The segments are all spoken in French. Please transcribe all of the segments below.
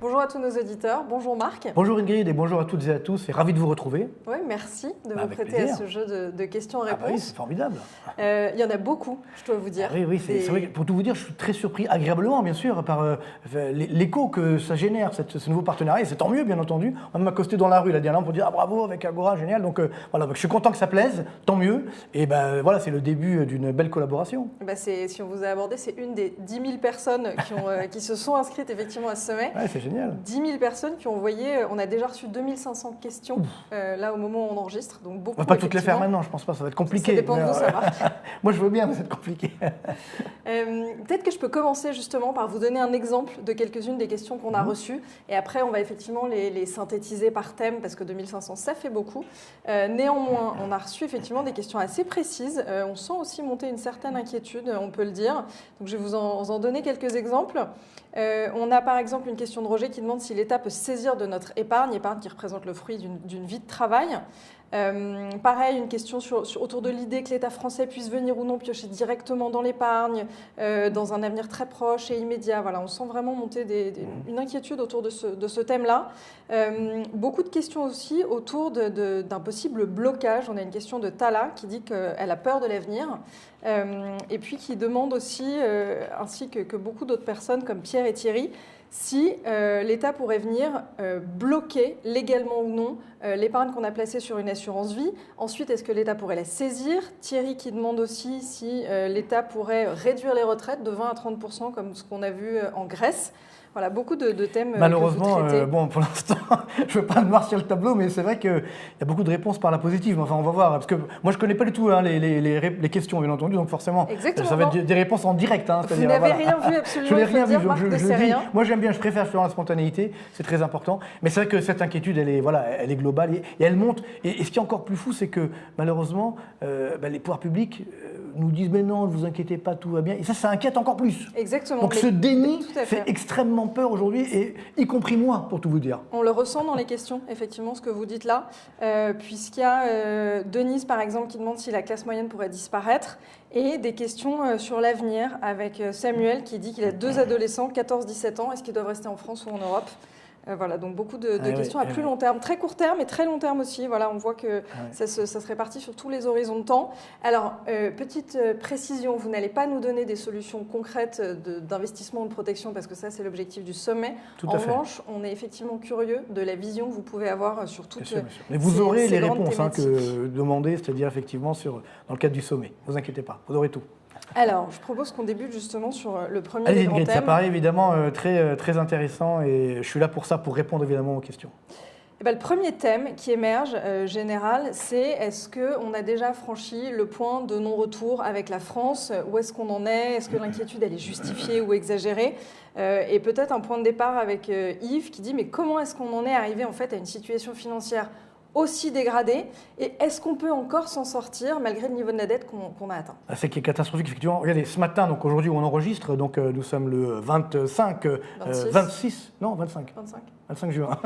Bonjour à tous nos auditeurs, bonjour Marc. Bonjour Ingrid et bonjour à toutes et à tous, et ravi de vous retrouver. Oui, merci de vous prêter plaisir. à ce jeu de questions-réponses. Oui, c'est formidable. Il y en a beaucoup, je dois vous dire. Oui, c'est vrai que pour tout vous dire, je suis très surpris, agréablement bien sûr, par l'écho que ça génère, ce nouveau partenariat, et c'est tant mieux bien entendu. On m'a accosté dans la rue la dernière pour dire bravo avec Agora, génial, donc voilà, je suis content que ça plaise, tant mieux, et voilà, c'est le début d'une belle collaboration. Si on vous a abordé, c'est une des 10 000 personnes qui se sont inscrites effectivement à ce sommet. Ouais, c'est génial. 10 000 personnes qui ont envoyé, on a déjà reçu 2500 questions là au moment où on enregistre, donc beaucoup. On ne va pas toutes les faire maintenant, je pense pas, ça va être compliqué. Ça dépend de vous, ça marche. Moi je veux bien, mais c'est compliqué. Peut-être que je peux commencer justement par vous donner un exemple de quelques-unes des questions qu'on a reçues, et après on va effectivement les synthétiser par thème, parce que 2500 ça fait beaucoup. Néanmoins, on a reçu effectivement des questions assez précises, on sent aussi monter une certaine inquiétude, on peut le dire, donc je vais vous en donner quelques exemples. On a par exemple une question de Roger qui demande si l'État peut se saisir de notre épargne qui représente le fruit d'une vie de travail. Pareil, une question autour de l'idée que l'État français puisse venir ou non piocher directement dans l'épargne dans un avenir très proche et immédiat. Voilà, on sent vraiment monter une inquiétude autour de ce thème-là. Beaucoup de questions aussi autour d'un possible blocage. On a une question de Tala qui dit qu'elle a peur de l'avenir et puis qui demande aussi, ainsi que beaucoup d'autres personnes comme Pierre et Thierry, si l'État pourrait venir bloquer légalement ou non l'épargne qu'on a placée sur une assurance vie. Ensuite, est-ce que l'État pourrait la saisir? Thierry qui demande aussi si l'État pourrait réduire les retraites de 20 à 30%, comme ce qu'on a vu en Grèce. Voilà, beaucoup de thèmes. Malheureusement, que vous traitez. bon, pour l'instant, je ne veux pas noircir le tableau, mais c'est vrai qu'il y a beaucoup de réponses par la positive. Enfin, on va voir, parce que moi, je ne connais pas du tout les questions, bien entendu, donc forcément, Exactement. Ça va être des réponses en direct. Vous n'avez rien vu absolument. Je n'ai rien vu, Marc je ne le sait dis. rien. Moi, j'aime bien, je préfère faire la spontanéité, c'est très important. Mais c'est vrai que cette inquiétude, elle est globale et elle monte. Et ce qui est encore plus fou, c'est que malheureusement, les pouvoirs publics nous disent mais non, ne vous inquiétez pas, tout va bien. Et ça inquiète encore plus. Exactement. Donc ce déni fait extrêmement peur aujourd'hui, et y compris moi, pour tout vous dire. On le ressent dans les questions, effectivement, ce que vous dites là, puisqu'il y a Denise, par exemple, qui demande si la classe moyenne pourrait disparaître, et des questions sur l'avenir, avec Samuel qui dit qu'il a 2 adolescents, 14-17 ans, est-ce qu'ils doivent rester en France ou en Europe? Voilà, donc beaucoup de questions à plus long terme, très court terme et très long terme aussi. Voilà, on voit que ça se répartit sur tous les horizons de temps. Alors, petite précision, vous n'allez pas nous donner des solutions concrètes d'investissement ou de protection, parce que ça, c'est l'objectif du sommet. En revanche, on est effectivement curieux de la vision que vous pouvez avoir sur toutes ces Mais vous aurez les réponses que demandées, c'est-à-dire effectivement dans le cadre du sommet. Ne vous inquiétez pas, vous aurez tout. Alors, je propose qu'on débute justement sur le premier des grands thèmes. Ça paraît évidemment très intéressant, et je suis là pour ça, pour répondre évidemment aux questions. Le premier thème qui émerge général, c'est est-ce qu'on a déjà franchi le point de non-retour avec la France? Où est-ce qu'on en est? Est-ce que l'inquiétude elle est justifiée ou exagérée? Et peut-être un point de départ avec Yves qui dit mais comment est-ce qu'on en est arrivé en fait à une situation financière aussi dégradée, et est-ce qu'on peut encore s'en sortir malgré le niveau de la dette qu'on a atteint? C'est qui est catastrophique, effectivement. Regardez, ce matin, donc aujourd'hui où on enregistre, donc nous sommes le 25 juin.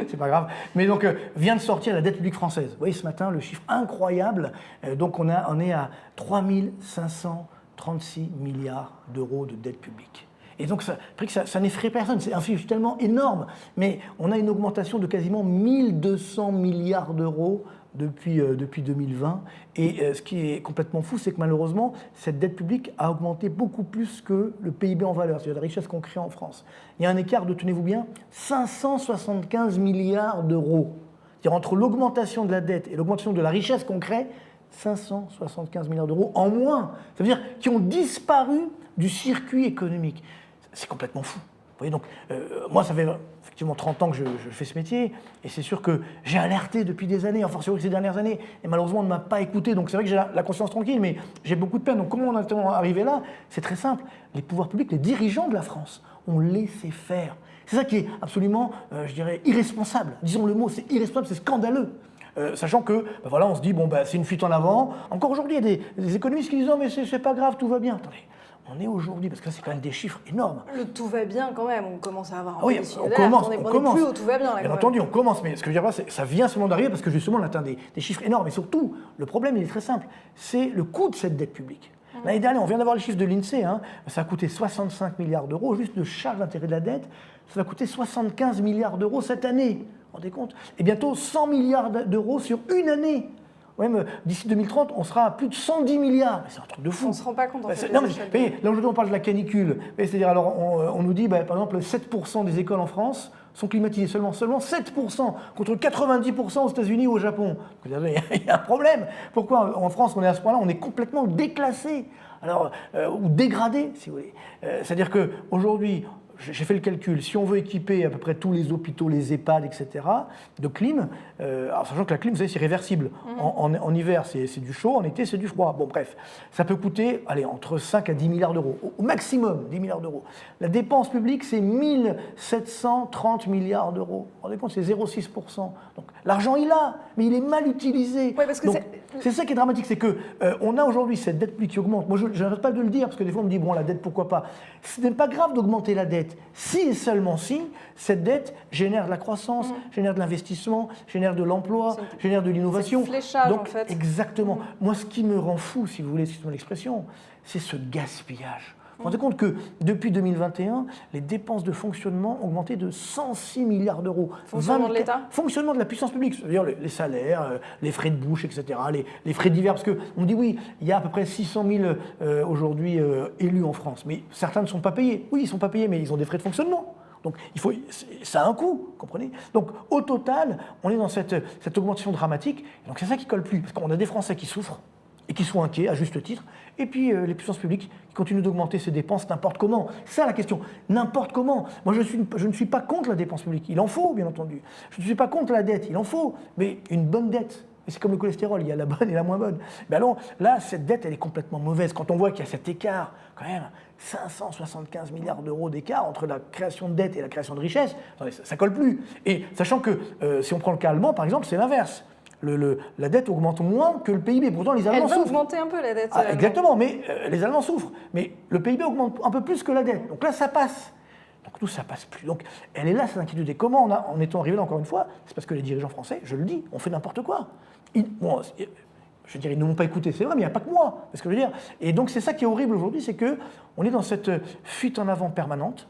C'est pas grave. Mais donc vient de sortir la dette publique française. Vous voyez ce matin le chiffre incroyable. Donc on est à 3 536 milliards d'euros de dette publique. Et donc, ça n'effraie personne, c'est un chiffre tellement énorme, mais on a une augmentation de quasiment 1200 milliards d'euros depuis 2020. Et ce qui est complètement fou, c'est que malheureusement, cette dette publique a augmenté beaucoup plus que le PIB en valeur, c'est-à-dire la richesse qu'on crée en France. Il y a un écart de, tenez-vous bien, 575 milliards d'euros. C'est-à-dire entre l'augmentation de la dette et l'augmentation de la richesse qu'on crée, 575 milliards d'euros en moins. Ça veut dire qui ont disparu du circuit économique. C'est complètement fou. Vous voyez, donc, moi, ça fait effectivement 30 ans que je fais ce métier, et c'est sûr que j'ai alerté depuis des années, en fortiori ces dernières années, et malheureusement, on ne m'a pas écouté. Donc, c'est vrai que j'ai la conscience tranquille, mais j'ai beaucoup de peine. Donc, comment on est arrivé là? C'est très simple. Les pouvoirs publics, les dirigeants de la France, ont laissé faire. C'est ça qui est absolument, je dirais, irresponsable. Disons le mot, c'est irresponsable, c'est scandaleux. Sachant que, on se dit, c'est une fuite en avant. Encore aujourd'hui, il y a des économistes qui disent, non, mais c'est pas grave, tout va bien. Attendez. On est aujourd'hui, parce que là, c'est quand même des chiffres énormes. Le tout va bien quand même, on commence à avoir... Oui, on commence. On n'est plus au tout va bien. Là, bien entendu, on commence, mais ce que je veux dire, c'est que ça vient seulement d'arriver parce que justement, on atteint des chiffres énormes. Et surtout, le problème, il est très simple, c'est le coût de cette dette publique. L'année dernière, on vient d'avoir les chiffres de l'INSEE, hein, ça a coûté 65 milliards d'euros, juste de charges d'intérêt de la dette, ça va coûter 75 milliards d'euros cette année, vous vous rendez compte? Et bientôt 100 milliards d'euros sur une année. Même d'ici 2030, on sera à plus de 110 milliards. C'est un truc de fou. On ne se rend pas compte en fait. Non, mais là aujourd'hui, on parle de la canicule. C'est-à-dire, alors, on nous dit, par exemple, 7% des écoles en France sont climatisées, seulement 7%, contre 90% aux États-Unis ou au Japon. Il y a un problème. Pourquoi en France, on est à ce point-là, on est complètement déclassé, alors, ou dégradé, si vous voulez. C'est-à-dire qu'aujourd'hui, j'ai fait le calcul, si on veut équiper à peu près tous les hôpitaux, les EHPAD, etc., de clim, alors sachant que la clim, vous savez, c'est réversible. En hiver, c'est du chaud, en été, c'est du froid. Bon, bref, ça peut coûter, allez, entre 5 à 10 milliards d'euros, au maximum 10 milliards d'euros. La dépense publique, c'est 1730 milliards d'euros. Vous vous rendez compte, c'est 0,6%. Donc l'argent, il a, mais il est mal utilisé. Ouais, parce que c'est ça qui est dramatique, c'est qu'on a aujourd'hui cette dette publique qui augmente. Moi, je n'arrête pas de le dire, parce que des fois, on me dit, bon, la dette, pourquoi pas? Ce n'est pas grave d'augmenter la dette. Si et seulement si, cette dette génère de la croissance, génère de l'investissement, génère de l'emploi, génère de l'innovation. C'est le fléchage, donc, en fait. Exactement. Moi, ce qui me rend fou, si vous voulez, c'est mon expression, c'est ce gaspillage. Vous vous rendez compte que depuis 2021, les dépenses de fonctionnement ont augmenté de 106 milliards d'euros. Fonctionnement de l'État? Fonctionnement de la puissance publique, c'est-à-dire les salaires, les frais de bouche, etc., les frais divers. Parce qu'on me dit, oui, il y a à peu près 600 000 aujourd'hui élus en France, mais certains ne sont pas payés. Oui, ils ne sont pas payés, mais ils ont des frais de fonctionnement. Donc, ça a un coût, comprenez? Donc, au total, on est dans cette augmentation dramatique. Donc, c'est ça qui ne colle plus, parce qu'on a des Français qui souffrent et qui sont inquiets, à juste titre, et puis les puissances publiques qui continuent d'augmenter ces dépenses n'importe comment. C'est ça la question, n'importe comment. Moi, je ne suis pas contre la dépense publique, il en faut, bien entendu. Je ne suis pas contre la dette, il en faut, mais une bonne dette. Et c'est comme le cholestérol, il y a la bonne et la moins bonne. Mais alors, là, cette dette, elle est complètement mauvaise. Quand on voit qu'il y a cet écart, quand même, 575 milliards d'euros d'écart entre la création de dette et la création de richesse, attendez, ça ne colle plus. Et sachant que, si on prend le cas allemand, par exemple, c'est l'inverse. La dette augmente moins que le PIB. Pourtant, les Allemands souffrent. Elle va augmenter un peu, la dette. Exactement, mais les Allemands souffrent. Mais le PIB augmente un peu plus que la dette. Donc là, ça passe. Donc nous, ça passe plus. Donc elle est là, cette inquiétude. Et comment en étant arrivé là, encore une fois, c'est parce que les dirigeants français, je le dis, ont fait n'importe quoi. Je veux dire, ils ne m'ont pas écouté, c'est vrai, mais il n'y a pas que moi. C'est ce que je veux dire. Et donc c'est ça qui est horrible aujourd'hui, c'est qu'on est dans cette fuite en avant permanente.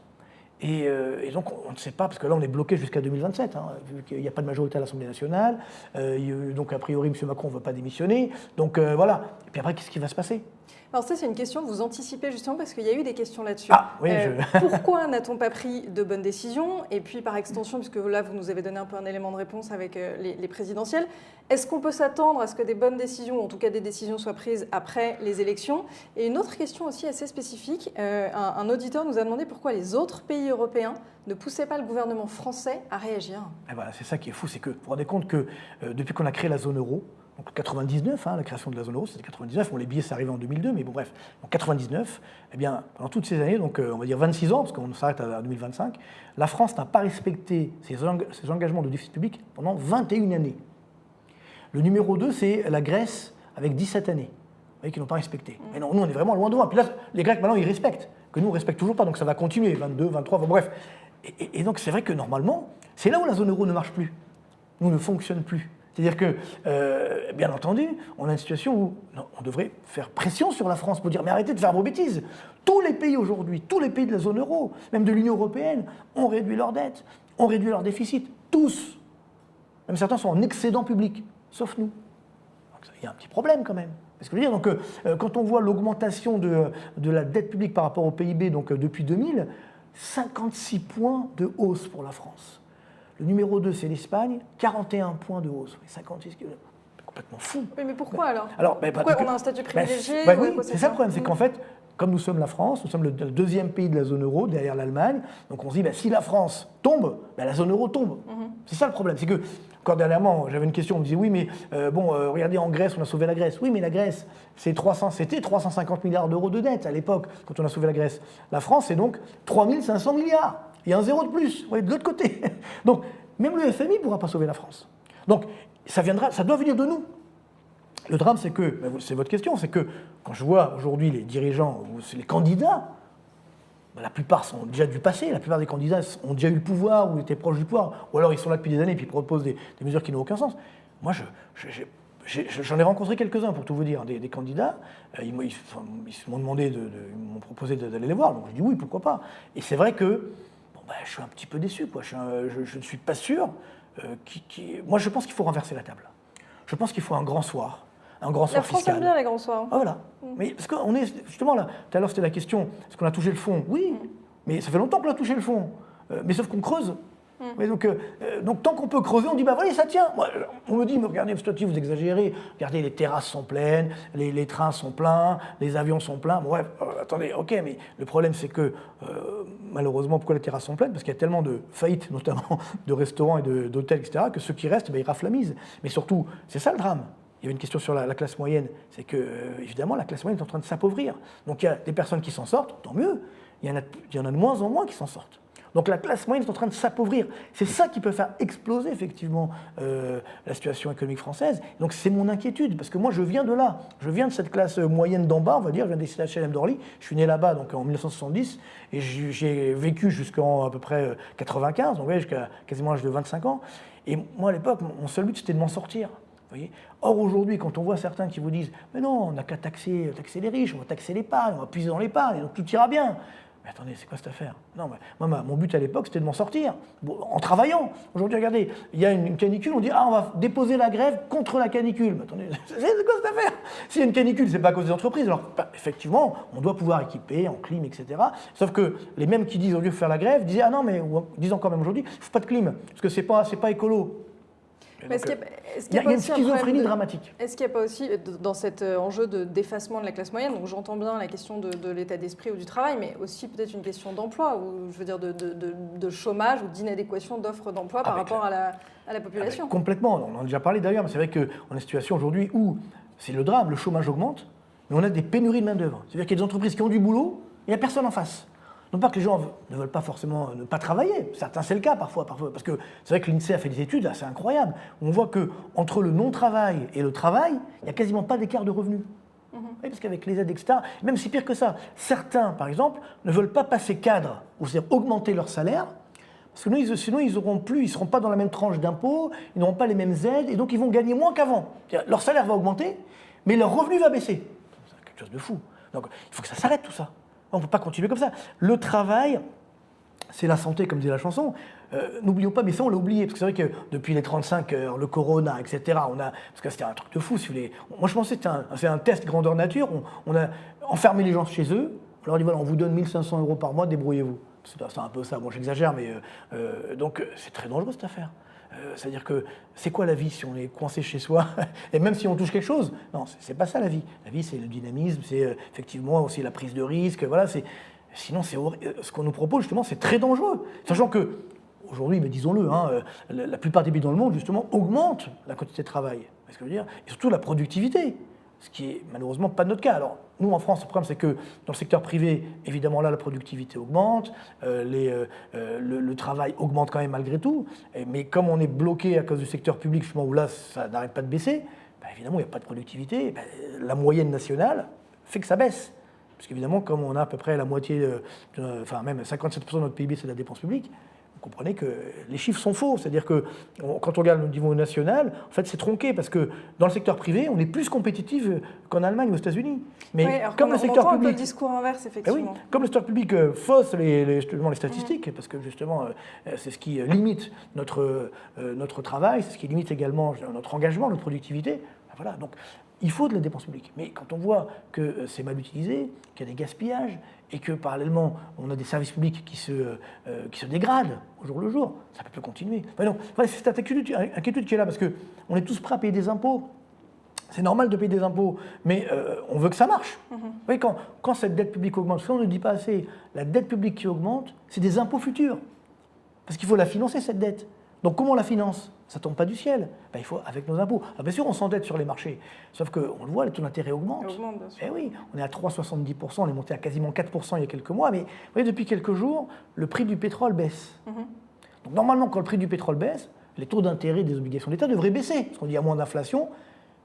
Et donc, on ne sait pas, parce que là, on est bloqué jusqu'à 2027, hein, vu qu'il n'y a pas de majorité à l'Assemblée nationale. Donc, a priori, M. Macron ne veut pas démissionner. Donc, voilà. Et puis après, qu'est-ce qui va se passer? Alors ça, c'est une question que vous anticipez justement parce qu'il y a eu des questions là-dessus. Ah, oui, pourquoi n'a-t-on pas pris de bonnes décisions? Et puis, par extension, puisque là, vous nous avez donné un peu un élément de réponse avec les présidentielles, est-ce qu'on peut s'attendre à ce que des bonnes décisions, ou en tout cas des décisions, soient prises après les élections? Et une autre question aussi assez spécifique, un auditeur nous a demandé pourquoi les autres pays européens ne poussaient pas le gouvernement français à réagir. Et voilà, c'est ça qui est fou, c'est que vous vous rendez compte que depuis qu'on a créé la zone euro, donc 99, hein, la création de la zone euro, c'était 99. Bon, les billets, c'est arrivé en 2002, mais bon, bref. En 99, eh bien, pendant toutes ces années, donc on va dire 26 ans, parce qu'on s'arrête à 2025, la France n'a pas respecté ses engagements de déficit public pendant 21 années. Le numéro 2, c'est la Grèce, avec 17 années, vous voyez, qui n'ont pas respecté. Mais non, nous, on est vraiment loin devant. Puis là, les Grecs, maintenant, ils respectent, que nous, on ne respecte toujours pas, donc ça va continuer, 22, 23, bon, bref. Et donc, c'est vrai que normalement, c'est là où la zone euro ne marche plus. Nous, ne fonctionne plus. C'est-à-dire que, bien entendu, on a une situation où on devrait faire pression sur la France pour dire « mais arrêtez de faire vos bêtises ». Tous les pays aujourd'hui, tous les pays de la zone euro, même de l'Union européenne, ont réduit leur dette, ont réduit leur déficit. Tous. Même certains sont en excédent public, sauf nous. Donc il y a un petit problème quand même. C'est ce que je veux dire. Donc, quand on voit l'augmentation de la dette publique par rapport au PIB donc, depuis 2000, 56 points de hausse pour la France. Le numéro 2, c'est l'Espagne, 41 points de hausse. 56, c'est complètement fou. Oui, mais pourquoi alors, pourquoi on a un statut privilégié oui, c'est ça le problème, c'est qu'en fait, comme nous sommes la France, nous sommes le deuxième pays de la zone euro, derrière l'Allemagne, donc on se dit, si la France tombe, la zone euro tombe. C'est ça le problème, c'est que, encore dernièrement, j'avais une question, on me disait, oui, mais regardez, en Grèce, on a sauvé la Grèce. Oui, mais la Grèce, c'était 350 milliards d'euros de dette à l'époque, quand on a sauvé la Grèce. La France, c'est donc 3500 milliards. Il y a un zéro de plus, vous voyez, de l'autre côté. Donc, même le FMI ne pourra pas sauver la France. Donc, ça doit venir de nous. Le drame, c'est que, c'est votre question, c'est que quand je vois aujourd'hui les dirigeants, les candidats, la plupart sont déjà du passé, la plupart des candidats ont déjà eu le pouvoir ou étaient proches du pouvoir, ou alors ils sont là depuis des années et puis ils proposent des mesures qui n'ont aucun sens. Moi, J'en ai rencontré quelques-uns, pour tout vous dire, des candidats. Ils m'ont demandé, ils m'ont proposé d'aller les voir. Donc je dis oui, pourquoi pas. Et c'est vrai que je suis un petit peu déçu, quoi. Je ne suis pas sûr. Moi, je pense qu'il faut renverser la table. Je pense qu'il faut un grand soir. Un grand soir fiscal. La France aime bien les grands soirs. Ah, voilà. Mais parce qu'on est justement là. Tout à l'heure, c'était la question est-ce qu'on a touché le fond? Oui, mais ça fait longtemps qu'on a touché le fond. Mais sauf qu'on creuse. Ouais, donc tant qu'on peut creuser, on dit voilà, ça tient. Moi, on me dit mais regardez, vous exagérez. Regardez, les terrasses sont pleines, les trains sont pleins, les avions sont pleins. Bon, bref, attendez, ok, mais le problème c'est que malheureusement, pourquoi les terrasses sont pleines? Parce qu'il y a tellement de faillites, notamment de restaurants et d'hôtels, etc., que ceux qui restent, ils raflamisent. Mais surtout, c'est ça le drame. Il y avait une question sur la classe moyenne, c'est que, évidemment, la classe moyenne est en train de s'appauvrir. Donc il y a des personnes qui s'en sortent, tant mieux. Il y en a de moins en moins qui s'en sortent. Donc la classe moyenne est en train de s'appauvrir. C'est ça qui peut faire exploser, effectivement, la situation économique française. Donc c'est mon inquiétude, parce que moi, je viens de là. Je viens de cette classe moyenne d'en bas, on va dire. Je viens des CHLM d'Orly. Je suis né là-bas donc en 1970, et j'ai vécu jusqu'en à peu près 95, donc jusqu'à quasiment l'âge de 25 ans. Et moi, à l'époque, mon seul but, c'était de m'en sortir. Voyez. Or, aujourd'hui, quand on voit certains qui vous disent « Mais non, on n'a qu'à taxer les riches, on va taxer l'épargne, on va puiser dans l'épargne, donc tout ira bien ». Mais attendez, c'est quoi cette affaire? Non, mais moi, mon but à l'époque, c'était de m'en sortir, en travaillant. Aujourd'hui, regardez, il y a une canicule, on dit « Ah, on va déposer la grève contre la canicule ». Mais attendez, c'est quoi cette affaire? S'il y a une canicule, c'est pas à cause des entreprises. Alors, effectivement, on doit pouvoir équiper en clim, etc. Sauf que les mêmes qui disent au lieu de faire la grève, disaient « Ah non, mais disent encore même aujourd'hui, il ne faut pas de clim, parce que c'est pas écolo ». Mais il y a une schizophrénie dramatique. Est-ce qu'il n'y a pas aussi, dans cet enjeu de d'effacement de la classe moyenne, donc j'entends bien la question de l'état d'esprit ou du travail, mais aussi peut-être une question d'emploi, ou je veux dire de chômage ou d'inadéquation d'offres d'emploi par rapport à la population? Complètement, on en a déjà parlé d'ailleurs, mais c'est vrai qu'on est dans une situation aujourd'hui où c'est le drame, le chômage augmente, mais on a des pénuries de main-d'œuvre. C'est-à-dire qu'il y a des entreprises qui ont du boulot et il n'y a personne en face. Non pas que les gens ne veulent pas forcément ne pas travailler, certains c'est le cas parfois, parce que c'est vrai que l'INSEE a fait des études assez incroyables. On voit qu'entre le non-travail et le travail, il n'y a quasiment pas d'écart de revenus. Oui, parce qu'avec les aides, etc., même c'est pire que ça. Certains, par exemple, ne veulent pas passer cadre, ou c'est-à-dire augmenter leur salaire, parce que sinon ils ne seront pas dans la même tranche d'impôts, ils n'auront pas les mêmes aides, et donc ils vont gagner moins qu'avant. Leur salaire va augmenter, mais leur revenu va baisser. C'est quelque chose de fou. Donc il faut que ça s'arrête tout ça. On ne peut pas continuer comme ça. Le travail, c'est la santé, comme dit la chanson. N'oublions pas, mais ça on l'a oublié, parce que c'est vrai que depuis les 35 heures, le corona, etc., parce que c'était un truc de fou, si vous voulez. Moi je pensais que c'est un test grandeur nature, on a enfermé les gens chez eux, on leur dit voilà, on vous donne 1 500 € par mois, débrouillez-vous. C'est un peu ça, bon j'exagère, mais donc c'est très dangereux cette affaire. C'est-à-dire que c'est quoi la vie si on est coincé chez soi et même si on touche quelque chose? Non, c'est pas ça la vie. La vie, c'est le dynamisme, c'est effectivement aussi la prise de risque. Voilà, sinon, ce qu'on nous propose, justement, c'est très dangereux. Sachant que, aujourd'hui, mais disons-le, la plupart des pays dans le monde, justement, augmentent la quantité de travail. C'est ce que je veux dire. Et surtout la productivité. Ce qui est malheureusement pas notre cas. Alors, nous, en France, le problème, c'est que dans le secteur privé, évidemment, là, la productivité augmente, le travail augmente quand même malgré tout, mais comme on est bloqué à cause du secteur public, justement, où là, ça n'arrête pas de baisser, évidemment, il n'y a pas de productivité, la moyenne nationale fait que ça baisse. Parce qu'évidemment, comme on a à peu près la moitié, enfin même 57% de notre PIB, c'est de la dépense publique, vous comprenez que les chiffres sont faux. C'est-à-dire que quand on regarde le niveau national, en fait, c'est tronqué parce que dans le secteur privé, on est plus compétitif qu'en Allemagne ou aux États-Unis. Mais oui, comme le secteur public, un peu le discours inverse, effectivement. Oui, comme le secteur public fausse justement les statistiques, parce que justement, c'est ce qui limite notre travail, c'est ce qui limite également notre engagement, notre productivité. Voilà, donc il faut de la dépense publique. Mais quand on voit que c'est mal utilisé, qu'il y a des gaspillages, et que parallèlement, on a des services publics qui se dégradent au jour le jour, ça ne peut plus continuer. Enfin, c'est cette inquiétude qui est là, parce qu'on est tous prêts à payer des impôts. C'est normal de payer des impôts, mais on veut que ça marche. Vous voyez, quand cette dette publique augmente, ce qu'on ne dit pas assez, la dette publique qui augmente, c'est des impôts futurs. Parce qu'il faut la financer, cette dette. Donc comment on la finance? Ça ne tombe pas du ciel. Il faut avec nos impôts. Alors, bien sûr, on s'endette sur les marchés. Sauf qu'on le voit, les taux d'intérêt augmentent. Bien sûr. Eh oui, on est à 3,70%, on est monté à quasiment 4% il y a quelques mois. Mais vous voyez, depuis quelques jours, le prix du pétrole baisse. Donc normalement, quand le prix du pétrole baisse, les taux d'intérêt des obligations d'État devraient baisser. Parce qu'on dit qu'il y a moins d'inflation.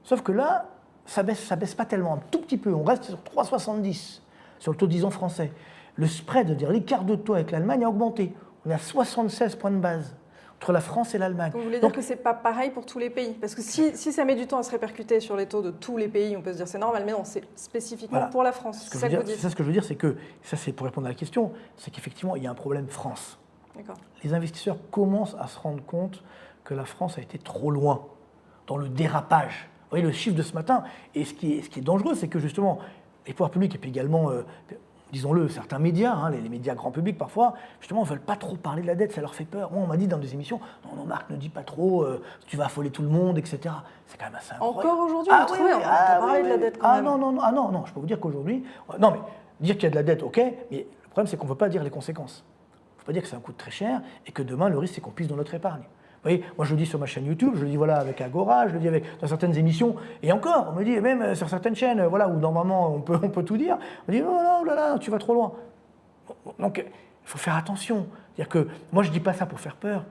Sauf que là, ça baisse pas tellement, un tout petit peu. On reste sur 3,70 sur le taux de 10 ans français. Le spread, c'est-à-dire l'écart de taux avec l'Allemagne, a augmenté. On est à 76 points de base. entre la France et l'Allemagne. Vous voulez dire que ce n'est pas pareil pour tous les pays? Parce que si ça met du temps à se répercuter sur les taux de tous les pays, on peut se dire c'est normal, mais non, c'est spécifiquement pour la France. C'est ça que je veux dire, c'est que, ça c'est pour répondre à la question, c'est qu'effectivement, il y a un problème France. Les investisseurs commencent à se rendre compte que la France a été trop loin dans le dérapage. Vous voyez le chiffre de ce matin, et ce qui est dangereux, c'est que justement, les pouvoirs publics et puis également, disons-le, certains médias, les médias grand public parfois, justement, ne veulent pas trop parler de la dette, ça leur fait peur. Moi, on m'a dit dans des émissions, non, Marc, ne dis pas trop, tu vas affoler tout le monde, etc. C'est quand même assez incroyable. Encore aujourd'hui, on a parlé de la dette quand même. Non, je peux vous dire qu'aujourd'hui, non, mais dire qu'il y a de la dette, ok, mais le problème, c'est qu'on ne peut pas dire les conséquences. Il ne faut pas dire que ça coûte très cher et que demain, le risque, c'est qu'on puisse dans notre épargne. Vous voyez, moi je le dis sur ma chaîne YouTube, je le dis voilà avec Agora, je le dis dans certaines émissions, et encore, on me dit même sur certaines chaînes, voilà, où normalement on peut tout dire, on me dit oh là là, tu vas trop loin. Donc il faut faire attention. C'est-à-dire que moi je dis pas ça pour faire peur.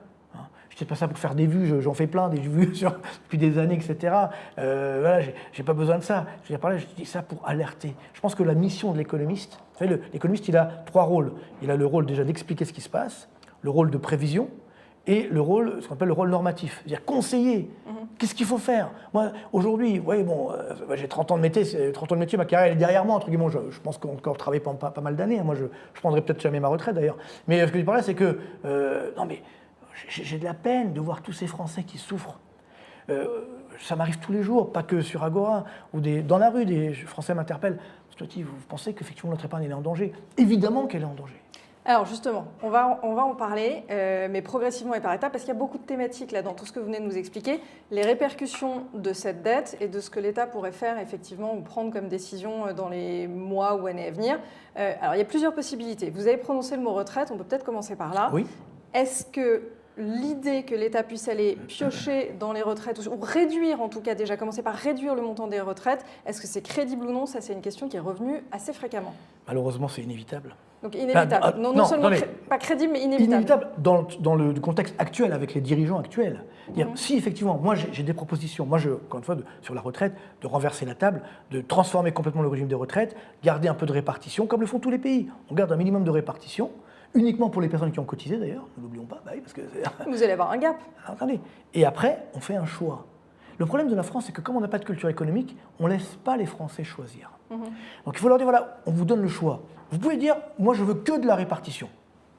Je dis pas ça pour faire des vues, j'en fais plein, des vues depuis des années, etc. Voilà, j'ai pas besoin de ça. Je dis ça pour alerter. Je pense que la mission de l'économiste, vous savez, l'économiste il a 3 rôles. Il a le rôle déjà d'expliquer ce qui se passe, le rôle de prévision, et le rôle, ce qu'on appelle le rôle normatif, c'est-à-dire conseiller. Qu'est-ce qu'il faut faire? Moi, aujourd'hui, j'ai 30 ans de métier, ma carrière elle est derrière moi, entre guillemets. Je pense qu'on encore travaille pas mal d'années. Moi, je prendrai peut-être jamais ma retraite d'ailleurs. Mais ce que je dis par là, c'est que non, mais j'ai de la peine de voir tous ces Français qui souffrent. Ça m'arrive tous les jours, pas que sur Agora, ou dans la rue, des Français m'interpellent. Vous pensez qu'effectivement notre épargne elle est en danger? Évidemment qu'elle est en danger. Alors justement, on va en parler, mais progressivement et par étapes, parce qu'il y a beaucoup de thématiques là dans tout ce que vous venez de nous expliquer. Les répercussions de cette dette et de ce que l'État pourrait faire effectivement ou prendre comme décision dans les mois ou années à venir. Alors il y a plusieurs possibilités. Vous avez prononcé le mot retraite, on peut peut-être commencer par là. Oui. Est-ce que l'idée que l'État puisse aller piocher dans les retraites, ou réduire en tout cas déjà, commencer par réduire le montant des retraites, est-ce que c'est crédible ou non? Ça c'est une question qui est revenue assez fréquemment. Malheureusement c'est inévitable. Donc inévitable. Non seulement pas crédible, mais inévitable. Inévitable dans le contexte actuel, avec les dirigeants actuels. Si effectivement, moi j'ai des propositions, encore une fois, sur la retraite, de renverser la table, de transformer complètement le régime des retraites, garder un peu de répartition, comme le font tous les pays. On garde un minimum de répartition, uniquement pour les personnes qui ont cotisé d'ailleurs, ne l'oublions pas, parce que... Vous allez avoir un gap. Alors, attendez. Et après, on fait un choix. Le problème de la France, c'est que comme on n'a pas de culture économique, on ne laisse pas les Français choisir. Donc il faut leur dire, voilà, on vous donne le choix. Vous pouvez dire, moi je veux que de la répartition.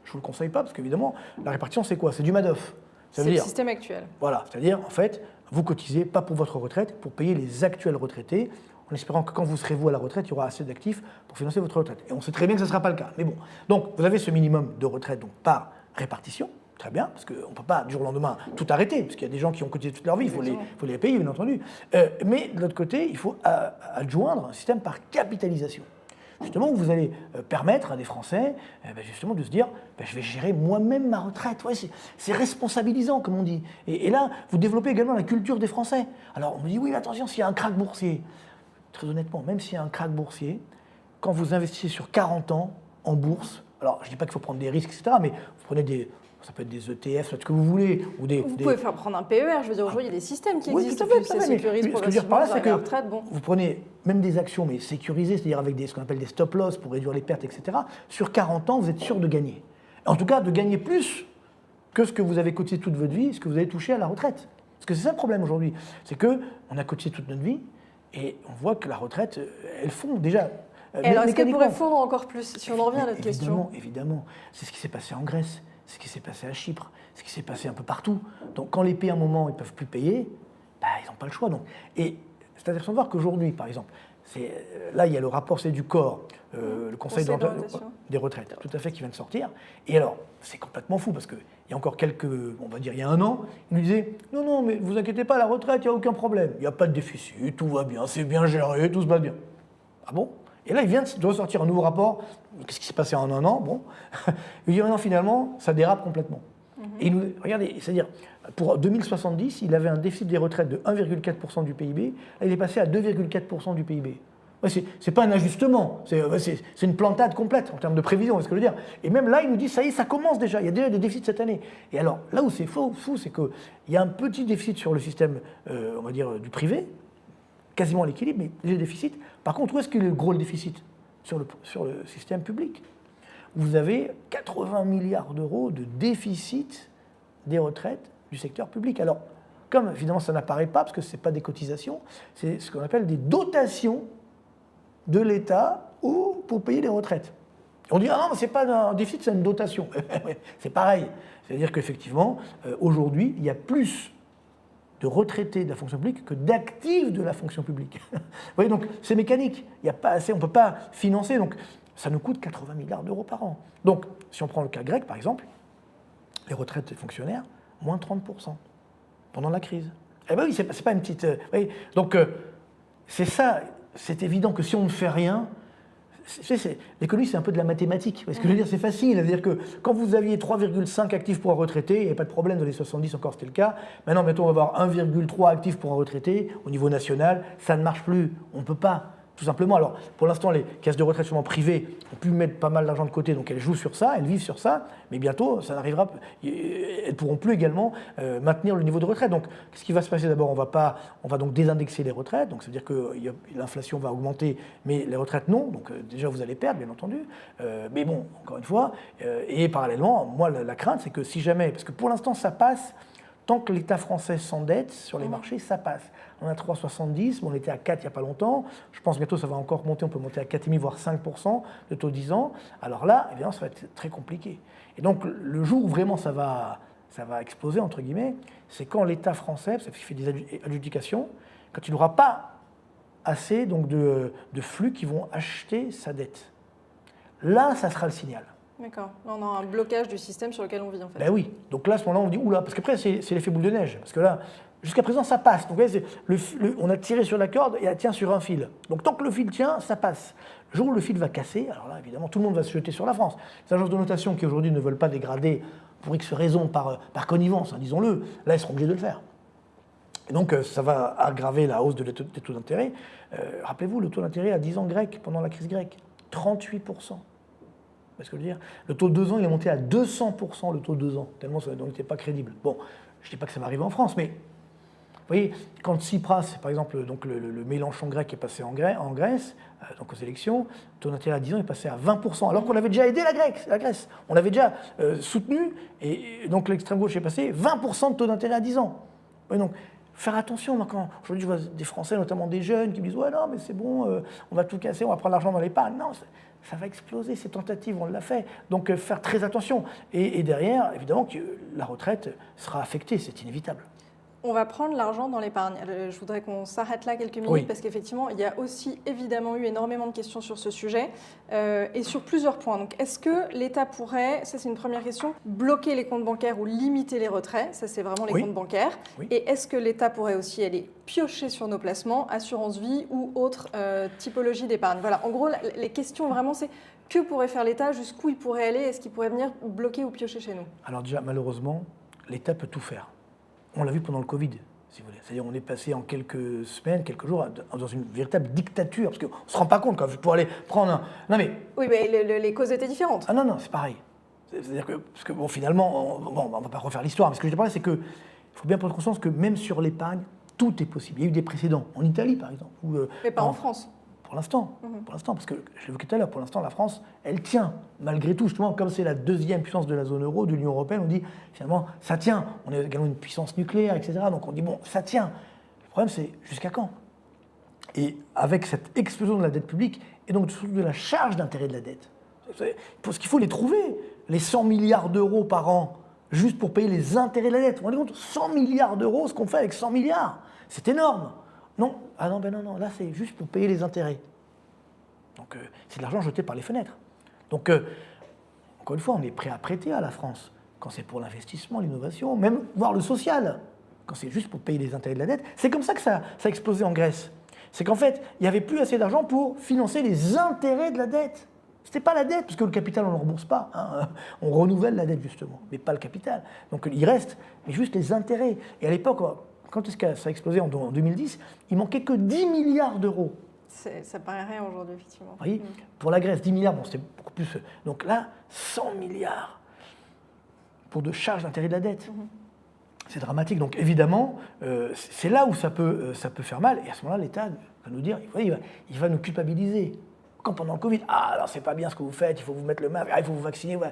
Je ne vous le conseille pas, parce qu'évidemment, la répartition c'est quoi? C'est du Madoff. C'est le système actuel. Voilà, c'est-à-dire, en fait, vous cotisez pas pour votre retraite, pour payer les actuels retraités, en espérant que quand vous serez vous à la retraite, il y aura assez d'actifs pour financer votre retraite. Et on sait très bien que ce ne sera pas le cas. Mais bon, donc vous avez ce minimum de retraite donc, par répartition. Très bien, parce qu'on ne peut pas du jour au lendemain tout arrêter, parce qu'il y a des gens qui ont cotisé toute leur vie, il faut les payer, bien entendu. Mais de l'autre côté, il faut adjoindre un système par capitalisation. Justement, vous allez permettre à des Français justement de se dire je vais gérer moi-même ma retraite. Ouais, c'est responsabilisant, comme on dit. Et là, vous développez également la culture des Français. Alors, on me dit oui, mais attention, s'il y a un krach boursier. Très honnêtement, même s'il y a un krach boursier, quand vous investissez sur 40 ans en bourse, alors je ne dis pas qu'il faut prendre des risques, etc., mais vous prenez ça peut être des ETF, ce que vous voulez. Vous pouvez faire prendre un PER, je veux dire, aujourd'hui, il y a des systèmes qui existent, ça sécurise progressivement la retraite. Vous prenez même des actions, mais sécurisées, c'est-à-dire avec ce qu'on appelle des stop-loss pour réduire les pertes, etc. Sur 40 ans, vous êtes sûr de gagner. En tout cas, de gagner plus que ce que vous avez cotisé toute votre vie, ce que vous avez touché à la retraite. Parce que c'est ça le problème aujourd'hui, c'est qu'on a cotisé toute notre vie, et on voit que la retraite, elle fond déjà. Et alors, est-ce qu'elle pourrait fondre encore plus, si on en revient à notre question? Évidemment, c'est ce qui s'est passé en Grèce. C'est ce qui s'est passé à Chypre, c'est ce qui s'est passé un peu partout. Donc quand les pays, à un moment, ils ne peuvent plus payer, ils n'ont pas le choix. Donc. Et c'est intéressant de voir qu'aujourd'hui, par exemple, là, il y a le rapport, c'est du corps, le Conseil des retraites, tout à fait, qui vient de sortir. Et alors, c'est complètement fou, parce qu'il y a encore on va dire, il y a un an, ils nous disaient « Non, mais vous inquiétez pas, la retraite, il n'y a aucun problème. Il n'y a pas de déficit, tout va bien, c'est bien géré, tout se passe bien. » Ah bon? Et là, il vient de ressortir un nouveau rapport. Qu'est-ce qui s'est passé en un an? Bon. Il dit non, finalement, ça dérape complètement. Et regardez, c'est-à-dire, pour 2070, il avait un déficit des retraites de 1,4% du PIB. Là, il est passé à 2,4% du PIB. Ouais, c'est pas un ajustement, c'est une plantade complète en termes de prévision, c'est ce que je veux dire. Et même là, il nous dit, ça y est, ça commence déjà, il y a déjà des déficits cette année. Et alors, là où c'est fou, c'est qu'il y a un petit déficit sur le système, on va dire, du privé, quasiment à l'équilibre, mais léger déficit. Par contre, où est-ce qu'il est le gros déficit? Sur le système public. Vous avez 80 milliards d'euros de déficit des retraites du secteur public. Alors, comme évidemment ça n'apparaît pas, parce que ce n'est pas des cotisations, c'est ce qu'on appelle des dotations de l'État pour payer les retraites. On dit, ah non, mais ce n'est pas un déficit, c'est une dotation. C'est pareil. C'est-à-dire qu'effectivement, aujourd'hui, il y a plus de retraités de la fonction publique que d'actifs de la fonction publique. Vous voyez, donc c'est mécanique. Il n'y a pas assez, on ne peut pas financer. Donc ça nous coûte 80 milliards d'euros par an. Donc, si on prend le cas grec, par exemple, les retraites des fonctionnaires, moins 30% pendant la crise. Eh bien oui, c'est pas une petite... oui. Donc, c'est ça, c'est évident que si on ne fait rien... L'économie, c'est un peu de la mathématique. Parce que je veux dire, c'est facile. C'est-à-dire que quand vous aviez 3,5 actifs pour un retraité, il n'y avait pas de problème dans les 70, encore c'était le cas. Maintenant, mettons, on va avoir 1,3 actifs pour un retraité au niveau national. Ça ne marche plus. On ne peut pas. Tout simplement. Alors, pour l'instant, les caisses de retraite souvent privées ont pu mettre pas mal d'argent de côté, donc elles jouent sur ça, elles vivent sur ça, mais bientôt, ça n'arrivera, elles ne pourront plus également maintenir le niveau de retraite. Donc, qu'est-ce qui va se passer d'abord ? On va donc désindexer les retraites, donc ça veut dire que l'inflation va augmenter, mais les retraites non, donc déjà vous allez perdre, bien entendu. Mais bon, encore une fois, et parallèlement, moi, la crainte, c'est que si jamais, parce que pour l'instant, ça passe. Tant que l'État français s'endette sur les marchés, ça passe. On a 3,70, on était à 4 il n'y a pas longtemps. Je pense bientôt ça va encore monter, on peut monter à 4,5 voire 5% de taux 10 ans. Alors là, évidemment, ça va être très compliqué. Et donc le jour où vraiment ça va exploser, entre guillemets, c'est quand l'État français, parce qu'il fait des adjudications, quand il n'aura pas assez donc, de flux qui vont acheter sa dette. Là, ça sera le signal. D'accord. On a un blocage du système sur lequel on vit en fait. Ben oui. Donc là, à ce moment-là, on dit oula, parce qu'après, c'est l'effet boule de neige. Parce que là, jusqu'à présent, ça passe. Donc on a tiré sur la corde et elle tient sur un fil. Donc tant que le fil tient, ça passe. Le jour où le fil va casser, alors là, évidemment, tout le monde va se jeter sur la France. Les agences de notation qui aujourd'hui ne veulent pas dégrader pour X raisons par connivence, hein, disons-le, là, elles seront obligées de le faire. Et donc, ça va aggraver la hausse des taux d'intérêt. Rappelez-vous, le taux d'intérêt à 10 ans grec, pendant la crise grecque, 38%. Parce que je veux dire, le taux de 2 ans, il est monté à 200%, le taux de 2 ans, tellement ça n'était pas crédible. Bon, je ne dis pas que ça va arriver en France, mais vous voyez, quand Tsipras, par exemple, donc le Mélenchon grec est passé en Grèce, donc aux élections, le taux d'intérêt à 10 ans est passé à 20%, alors qu'on avait déjà aidé la Grèce. On l'avait déjà soutenu, et donc l'extrême gauche est passé 20% de taux d'intérêt à 10 ans. Ouais, donc, faire attention, moi, quand aujourd'hui je vois des Français, notamment des jeunes, qui me disent « Ouais, non, mais c'est bon, on va tout casser, on va prendre l'argent dans l'épargne. » Non, ça va exploser, ces tentatives, on l'a fait. Donc faire très attention. Et derrière, évidemment, que la retraite sera affectée, c'est inévitable. On va prendre l'argent dans l'épargne. Je voudrais qu'on s'arrête là quelques minutes parce qu'effectivement, il y a aussi évidemment eu énormément de questions sur ce sujet et sur plusieurs points. Donc, est-ce que l'État pourrait, ça c'est une première question, bloquer les comptes bancaires ou limiter les retraits ? Ça c'est vraiment les comptes bancaires. Et est-ce que l'État pourrait aussi aller piocher sur nos placements, assurance vie ou autre typologie d'épargne ? Voilà, en gros, les questions vraiment c'est que pourrait faire l'État, jusqu'où il pourrait aller, est-ce qu'il pourrait venir bloquer ou piocher chez nous ? Alors déjà, malheureusement, l'État peut tout faire. On l'a vu pendant le Covid, si vous voulez. C'est-à-dire on est passé en quelques semaines, quelques jours, dans une véritable dictature. Parce qu'on ne se rend pas compte, quand pour aller prendre un... Non mais... Oui, mais les causes étaient différentes. Ah non, c'est pareil. C'est-à-dire que, parce que bon, finalement, on ne va pas refaire l'histoire, mais ce que je veux dire, c'est qu'il faut bien prendre conscience que même sur l'épargne, tout est possible. Il y a eu des précédents. En Italie, par exemple. Mais pas en France. Pour l'instant, parce que je l'évoquais tout à l'heure, pour l'instant, la France, elle tient, malgré tout, justement, comme c'est la deuxième puissance de la zone euro, de l'Union européenne, on dit, finalement, ça tient. On est également une puissance nucléaire, etc. Donc on dit, bon, ça tient. Le problème, c'est jusqu'à quand ? Et avec cette explosion de la dette publique, et donc surtout de la charge d'intérêt de la dette, parce qu'il faut les trouver, les 100 milliards d'euros par an, juste pour payer les intérêts de la dette. Vous vous rendez compte, 100 milliards d'euros, ce qu'on fait avec 100 milliards, c'est énorme. Non, non, là c'est juste pour payer les intérêts. Donc c'est de l'argent jeté par les fenêtres. Donc, encore une fois, on est prêt à prêter à la France, quand c'est pour l'investissement, l'innovation, même voire le social, quand c'est juste pour payer les intérêts de la dette. C'est comme ça que ça a explosé en Grèce. C'est qu'en fait, il n'y avait plus assez d'argent pour financer les intérêts de la dette. Ce n'était pas la dette, parce que le capital, on ne le rembourse pas. Hein. On renouvelle la dette, justement, mais pas le capital. Donc il reste, mais juste les intérêts. Et à l'époque, quand est-ce que ça a explosé en 2010, il manquait que 10 milliards d'euros. Ça paraît rien aujourd'hui, effectivement. Vous voyez, pour la Grèce, 10 milliards, bon, c'était beaucoup plus. Donc là, 100 milliards pour de charges d'intérêt de la dette. C'est dramatique. Donc évidemment, c'est là où ça peut faire mal. Et à ce moment-là, l'État va nous dire, il va nous culpabiliser. Quand pendant le Covid, alors c'est pas bien ce que vous faites, il faut vous mettre le masque, il faut vous vacciner. Ouais.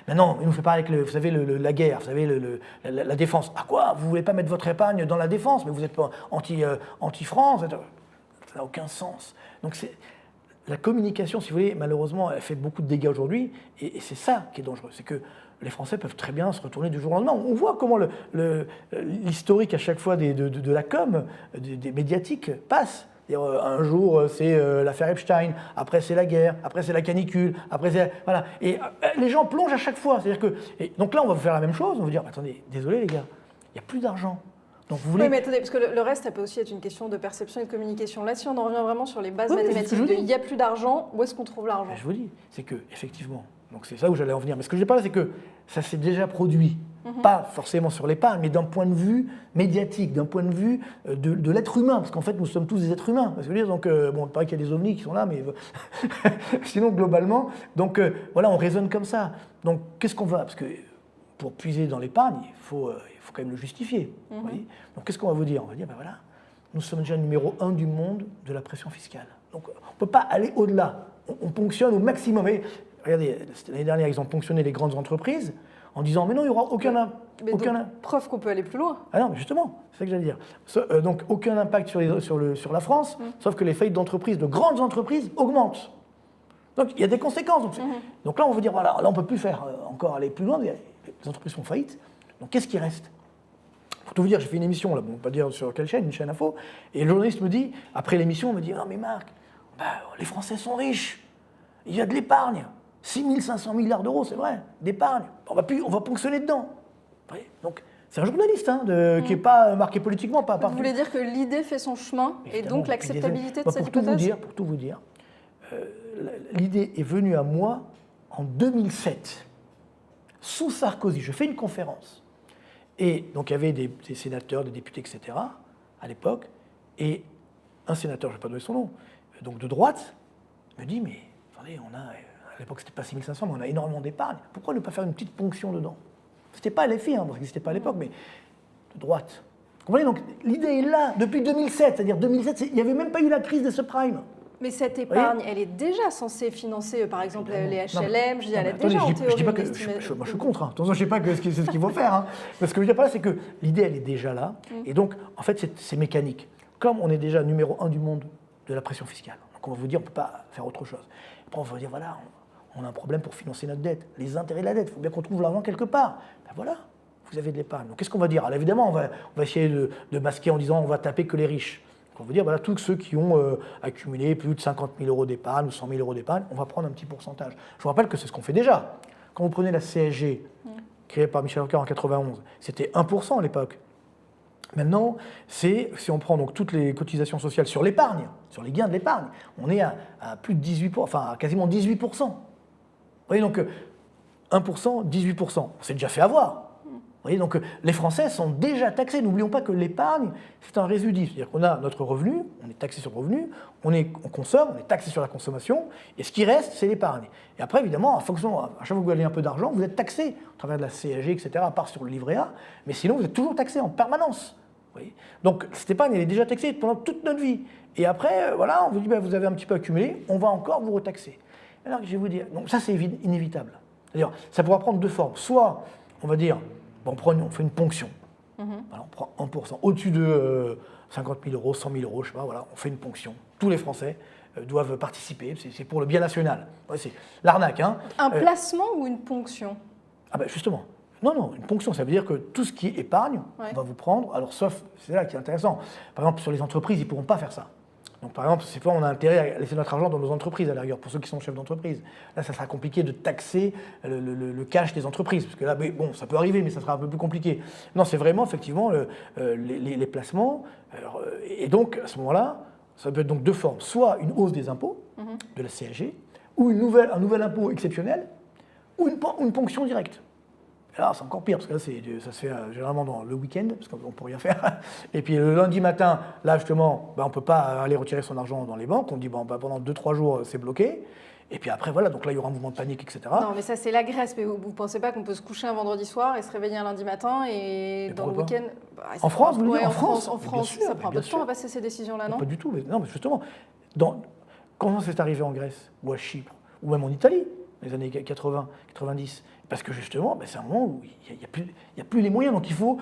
Mais non, il nous fait parler avec vous savez, la guerre, vous savez, la défense. Ah quoi? Vous voulez pas mettre votre épargne dans la défense, mais vous êtes pas anti-France. Ça n'a aucun sens. Donc la communication, si vous voulez, malheureusement, elle fait beaucoup de dégâts aujourd'hui, et c'est ça qui est dangereux. C'est que les Français peuvent très bien se retourner du jour au lendemain. On voit comment l'historique à chaque fois de la com, des médiatiques, passe. Un jour, c'est l'affaire Epstein, après c'est la guerre, après c'est la canicule, après c'est... Voilà. Et les gens plongent à chaque fois. C'est-à-dire que... donc là, on va faire la même chose, on va dire, attendez, désolé les gars, il n'y a plus d'argent. Donc vous voulez... Oui, mais attendez, parce que le reste, ça peut aussi être une question de perception et de communication. Là, si on en revient vraiment sur les bases mathématiques, il n'y a plus d'argent, où est-ce qu'on trouve l'argent? Je vous dis, c'est que, effectivement, donc c'est ça où j'allais en venir. Mais ce que je dis par là, c'est que ça s'est déjà produit. Pas forcément sur l'épargne, mais d'un point de vue médiatique, d'un point de vue de l'être humain, parce qu'en fait, nous sommes tous des êtres humains. Parce que, donc, bon, il paraît qu'il y a des ovnis qui sont là, mais sinon, globalement, donc voilà, on raisonne comme ça. Donc, qu'est-ce qu'on va... Parce que pour puiser dans l'épargne, il faut quand même le justifier. Vous voyez. Donc, qu'est-ce qu'on va vous dire? On va dire, ben voilà, nous sommes déjà numéro 1 du monde de la pression fiscale. Donc, on ne peut pas aller au-delà. On ponctionne au maximum. Et, regardez, l'année dernière, ils ont ponctionné les grandes entreprises en disant, mais non, il n'y aura aucun... Preuve qu'on peut aller plus loin. Ah non, mais justement, c'est ça que j'allais dire. Donc, aucun impact sur la France, sauf que les faillites d'entreprises, de grandes entreprises, augmentent. Donc, il y a des conséquences. Donc là, on veut dire, voilà, là, on ne peut plus faire encore aller plus loin. Les entreprises font faillite. Donc, qu'est-ce qui reste? Pour tout vous dire, j'ai fait une émission, là, bon, on ne va pas dire sur quelle chaîne, une chaîne info, et le journaliste me dit, après l'émission, il me dit, non mais Marc, les Français sont riches, il y a de l'épargne. 6 500 milliards d'euros, c'est vrai, d'épargne. On va ponctionner dedans. Donc, c'est un journaliste qui n'est pas marqué politiquement. Vous voulez dire que l'idée fait son chemin, et donc l'acceptabilité de cette hypothèse? Pour tout vous dire, l'idée est venue à moi en 2007, sous Sarkozy. Je fais une conférence. Et donc, il y avait des sénateurs, des députés, etc., à l'époque. Et un sénateur, je ne vais pas donner son nom, donc de droite, me dit, mais attendez, à l'époque, c'était pas 6 500, mais on a énormément d'épargne. Pourquoi ne pas faire une petite ponction dedans? C'était pas LFI, parce que n'existait pas à l'époque, mais de droite. Vous comprenez? Donc l'idée est là, depuis 2007. C'est-à-dire 2007, il n'y avait même pas eu la crise des subprimes. Mais cette épargne, elle est déjà censée financer, par exemple, les HLM. Elle est déjà en théorie. Je dis pas que, moi, je suis contre. Attention, je ne sais pas que c'est ce qu'il faut faire. Mais ce que je veux dire par là, c'est que l'idée, elle est déjà là. Et donc, en fait, c'est mécanique. Comme on est déjà numéro 1 du monde de la pression fiscale, donc on va vous dire, on ne peut pas faire autre chose. Après, on va vous dire, voilà, on a un problème pour financer notre dette, les intérêts de la dette. Il faut bien qu'on trouve l'argent quelque part. Ben voilà, vous avez de l'épargne. Donc qu'est-ce qu'on va dire? Alors évidemment, on va essayer de masquer en disant on va taper que les riches. Donc on va dire voilà, tous ceux qui ont accumulé plus de 50 000 euros d'épargne ou 100 000 euros d'épargne, on va prendre un petit pourcentage. Je vous rappelle que c'est ce qu'on fait déjà. Quand vous prenez la CSG, créée par Michel Rocard en 91, c'était 1% à l'époque. Maintenant, si on prend donc toutes les cotisations sociales sur l'épargne, sur les gains de l'épargne, on est à plus de 18%, enfin à quasiment 18%. Vous voyez, donc 1%, 18%, on s'est déjà fait avoir. Vous voyez, donc les Français sont déjà taxés. N'oublions pas que l'épargne, c'est un résidu. C'est-à-dire qu'on a notre revenu, on est taxé sur le revenu, on consomme, on est taxé sur la consommation, et ce qui reste, c'est l'épargne. Et après, évidemment, à chaque fois que vous gagnez un peu d'argent, vous êtes taxé au travers de la CSG, etc., à part sur le livret A, mais sinon, vous êtes toujours taxé en permanence. Vous voyez, donc cette épargne, elle est déjà taxée pendant toute notre vie. Et après, voilà, on vous dit, vous avez un petit peu accumulé, on va encore vous retaxer. Alors, je vais vous dire, donc ça c'est inévitable. C'est-à-dire, ça pourra prendre deux formes. Soit, on va dire, on fait une ponction. Voilà, on prend 1%. Au-dessus de 50 000 euros, 100 000 euros, je sais pas, voilà, on fait une ponction. Tous les Français doivent participer, c'est pour le bien national. Ouais, c'est l'arnaque. Un placement ou une ponction? Ah ben justement. Non, une ponction, ça veut dire que tout ce qui est épargne, on va vous prendre, alors sauf, c'est là qui est intéressant. Par exemple, sur les entreprises, ils ne pourront pas faire ça. Donc, par exemple, c'est pas on a intérêt à laisser notre argent dans nos entreprises, à la rigueur, pour ceux qui sont chefs d'entreprise. Là, ça sera compliqué de taxer le cash des entreprises, parce que là, bon, ça peut arriver, mais ça sera un peu plus compliqué. Non, c'est vraiment, effectivement, les placements. Et donc, à ce moment-là, ça peut être donc deux formes. Soit une hausse des impôts, de la CSG, ou un nouvel impôt exceptionnel, ou une ponction directe. Alors, c'est encore pire, parce que là, ça se fait généralement dans le week-end, parce qu'on ne peut rien faire. Et puis, le lundi matin, là, justement, on ne peut pas aller retirer son argent dans les banques. On dit, pendant 2-3 jours, c'est bloqué. Et puis après, voilà, donc là, il y aura un mouvement de panique, etc. Non, mais ça, c'est la Grèce. Mais vous ne pensez pas qu'on peut se coucher un vendredi soir et se réveiller un lundi matin et dans le week-end... En France, vous voulez dire, en France, ça prend un peu de temps à passer ces décisions-là, non? Pas du tout. Mais, non, mais justement, Comment c'est arrivé en Grèce, ou à Chypre, ou même en Italie, dans les années 80, 90? Parce que justement, c'est un moment où il n'y a plus les moyens. Donc il faut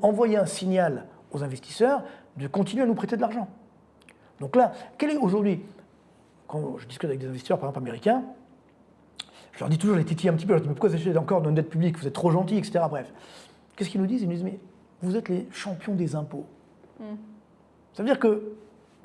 envoyer un signal aux investisseurs de continuer à nous prêter de l'argent. Donc là, quel est aujourd'hui, quand je discute avec des investisseurs, par exemple américains, je leur dis toujours, je les titille un petit peu, je leur dis, mais pourquoi vous achetez encore de notre dette publique, vous êtes trop gentils, etc. Bref. Qu'est-ce qu'ils nous disent? Ils nous disent, mais vous êtes les champions des impôts. Ça veut dire que,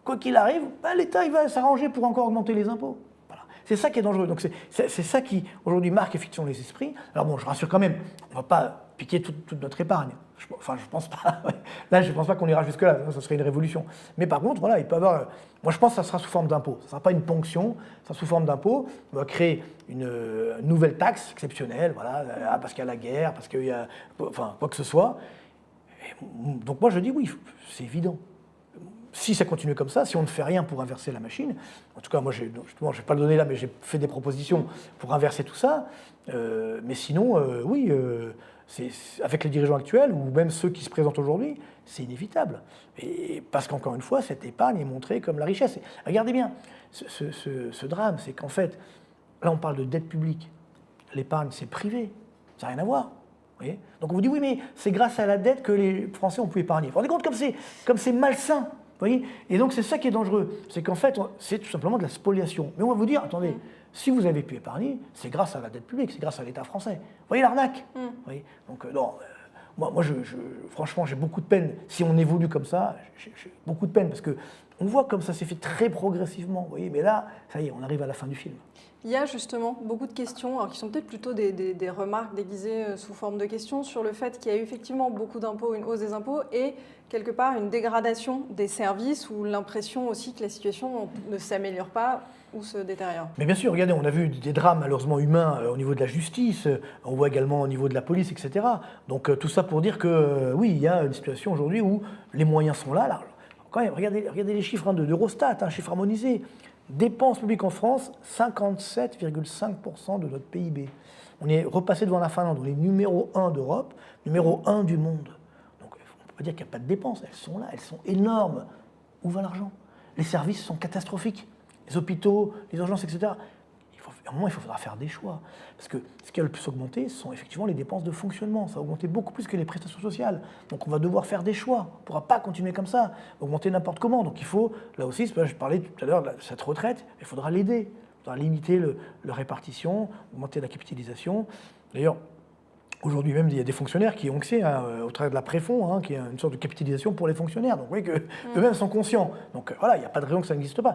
quoi qu'il arrive, l'État il va s'arranger pour encore augmenter les impôts. Voilà. C'est ça qui est dangereux. Donc c'est ça qui, aujourd'hui, marque effectivement les esprits. Alors bon, je rassure quand même, on ne va pas piquer toute notre épargne. Je pense pas. Là, je ne pense pas qu'on ira jusque-là, ça serait une révolution. Mais par contre, voilà, il peut y avoir... Moi, je pense que ça sera sous forme d'impôt. Ça ne sera pas une ponction, ça sera sous forme d'impôt. On va créer une nouvelle taxe exceptionnelle, voilà, parce qu'il y a la guerre, parce qu'il y a... Enfin, quoi que ce soit. Donc moi, je dis oui, c'est évident. Si ça continue comme ça, si on ne fait rien pour inverser la machine, en tout cas, moi, justement, je ne vais pas le donner là, mais j'ai fait des propositions pour inverser tout ça. Mais sinon, oui... avec les dirigeants actuels, ou même ceux qui se présentent aujourd'hui, c'est inévitable. Et parce qu'encore une fois, cette épargne est montrée comme la richesse. Et regardez bien, ce drame, c'est qu'en fait, là on parle de dette publique. L'épargne, c'est privé, ça n'a rien à voir. Vous voyez. Donc on vous dit, oui, mais c'est grâce à la dette que les Français ont pu épargner. Vous vous rendez compte comme c'est malsain, vous voyez. Et donc c'est ça qui est dangereux, c'est qu'en fait, c'est tout simplement de la spoliation. Mais on va vous dire, attendez, si vous avez pu épargner, c'est grâce à la dette publique, c'est grâce à l'État français. Vous voyez l'arnaque. Vous voyez. Donc non, moi franchement, j'ai beaucoup de peine. Si on évolue comme ça, j'ai beaucoup de peine, parce qu'on voit comme ça s'est fait très progressivement. Vous voyez. Mais là, ça y est, on arrive à la fin du film. Il y a justement beaucoup de questions, alors qui sont peut-être plutôt des remarques déguisées sous forme de questions, sur le fait qu'il y a eu effectivement beaucoup d'impôts, une hausse des impôts, et quelque part une dégradation des services, ou l'impression aussi que la situation ne s'améliore pas ou se détériore. Mais bien sûr, regardez, on a vu des drames malheureusement humains au niveau de la justice, on voit également au niveau de la police, etc. Donc tout ça pour dire que oui, il y a une situation aujourd'hui où les moyens sont là. Alors, quand même, regardez les chiffres d'Eurostat, chiffres harmonisés. Dépenses publiques en France, 57,5% de notre PIB. On est repassé devant la Finlande, on est numéro 1 d'Europe, numéro 1 du monde. Donc on ne peut pas dire qu'il n'y a pas de dépenses, elles sont là, elles sont énormes. Où va l'argent? Les services sont catastrophiques, les hôpitaux, les urgences, etc. À un moment, il faudra faire des choix. Parce que ce qui a le plus augmenté, ce sont effectivement les dépenses de fonctionnement. Ça a augmenté beaucoup plus que les prestations sociales. Donc on va devoir faire des choix. On ne pourra pas continuer comme ça, augmenter n'importe comment. Donc il faut, là aussi, je parlais tout à l'heure de cette retraite, il faudra l'aider. Il faudra limiter la répartition, augmenter la capitalisation. D'ailleurs, aujourd'hui même, il y a des fonctionnaires qui ont accès au travers de la préfond, qui est une sorte de capitalisation pour les fonctionnaires. Donc vous voyez qu'eux-mêmes sont conscients. Donc voilà, il n'y a pas de raison que ça n'existe pas.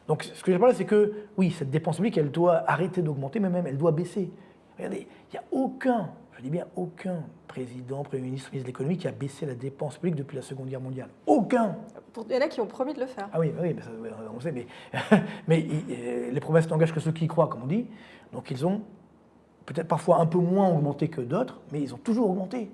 Donc ce que je parle, c'est que oui, cette dépense publique, elle doit arrêter d'augmenter, mais même elle doit baisser. Regardez, il n'y a aucun, je dis bien aucun président, Premier ministre, ministre de l'économie qui a baissé la dépense publique depuis la Seconde Guerre mondiale. Aucun. Il y en a qui ont promis de le faire. Ah oui, mais ça, on sait, mais les promesses n'engagent que ceux qui y croient, comme on dit. Donc ils ont peut-être parfois un peu moins augmenté que d'autres, mais ils ont toujours augmenté.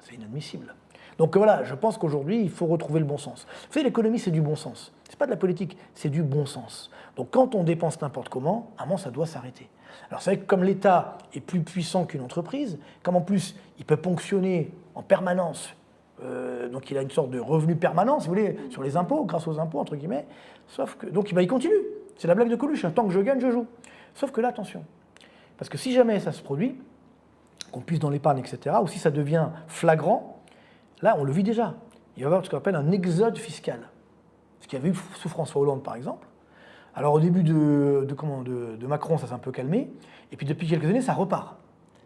C'est inadmissible. Donc voilà, je pense qu'aujourd'hui, il faut retrouver le bon sens. Vous savez, l'économie, c'est du bon sens. Ce n'est pas de la politique, c'est du bon sens. Donc quand on dépense n'importe comment, à un moment, ça doit s'arrêter. Alors c'est vrai que comme l'État est plus puissant qu'une entreprise, comme en plus, il peut ponctionner en permanence, donc il a une sorte de revenu permanent, si vous voulez, sur les impôts, grâce aux impôts, entre guillemets, sauf que, donc il continue. C'est la blague de Coluche, tant que je gagne, je joue. Sauf que là, attention, parce que si jamais ça se produit, qu'on puisse dans l'épargne, etc., ou si ça devient flagrant, là, on le vit déjà. Il va y avoir ce qu'on appelle un exode fiscal. Ce qu'il y avait eu sous François Hollande, par exemple. Alors, au début de Macron, ça s'est un peu calmé. Et puis, depuis quelques années, ça repart.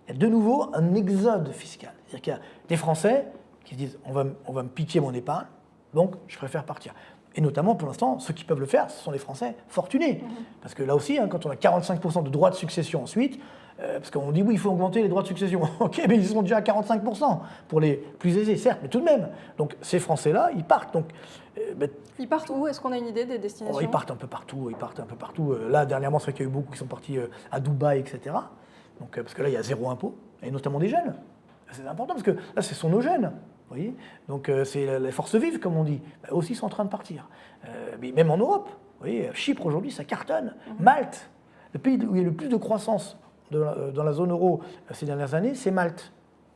Il y a de nouveau un exode fiscal. C'est-à-dire qu'il y a des Français qui se disent on va me piquer mon épargne, donc je préfère partir. Et notamment, pour l'instant, ceux qui peuvent le faire, ce sont les Français fortunés. Parce que là aussi, quand on a 45% de droits de succession ensuite, parce qu'on dit oui, il faut augmenter les droits de succession. Ok, mais ils sont déjà à 45% pour les plus aisés, certes, mais tout de même. Donc ces Français-là, ils partent. Donc, ils partent où? Est-ce qu'on a une idée des destinations? Ils partent un peu partout. Là, dernièrement, c'est vrai qu'il y a eu beaucoup qui sont partis à Dubaï, etc. Donc, parce que là, il y a zéro impôt, et notamment des jeunes. C'est important, parce que là, ce sont nos jeunes. Vous voyez. Donc c'est les forces vives, comme on dit, aussi sont en train de partir. Mais même en Europe, vous voyez, Chypre aujourd'hui, ça cartonne. Malte, le pays où il y a le plus de croissance dans la zone euro ces dernières années, c'est Malte.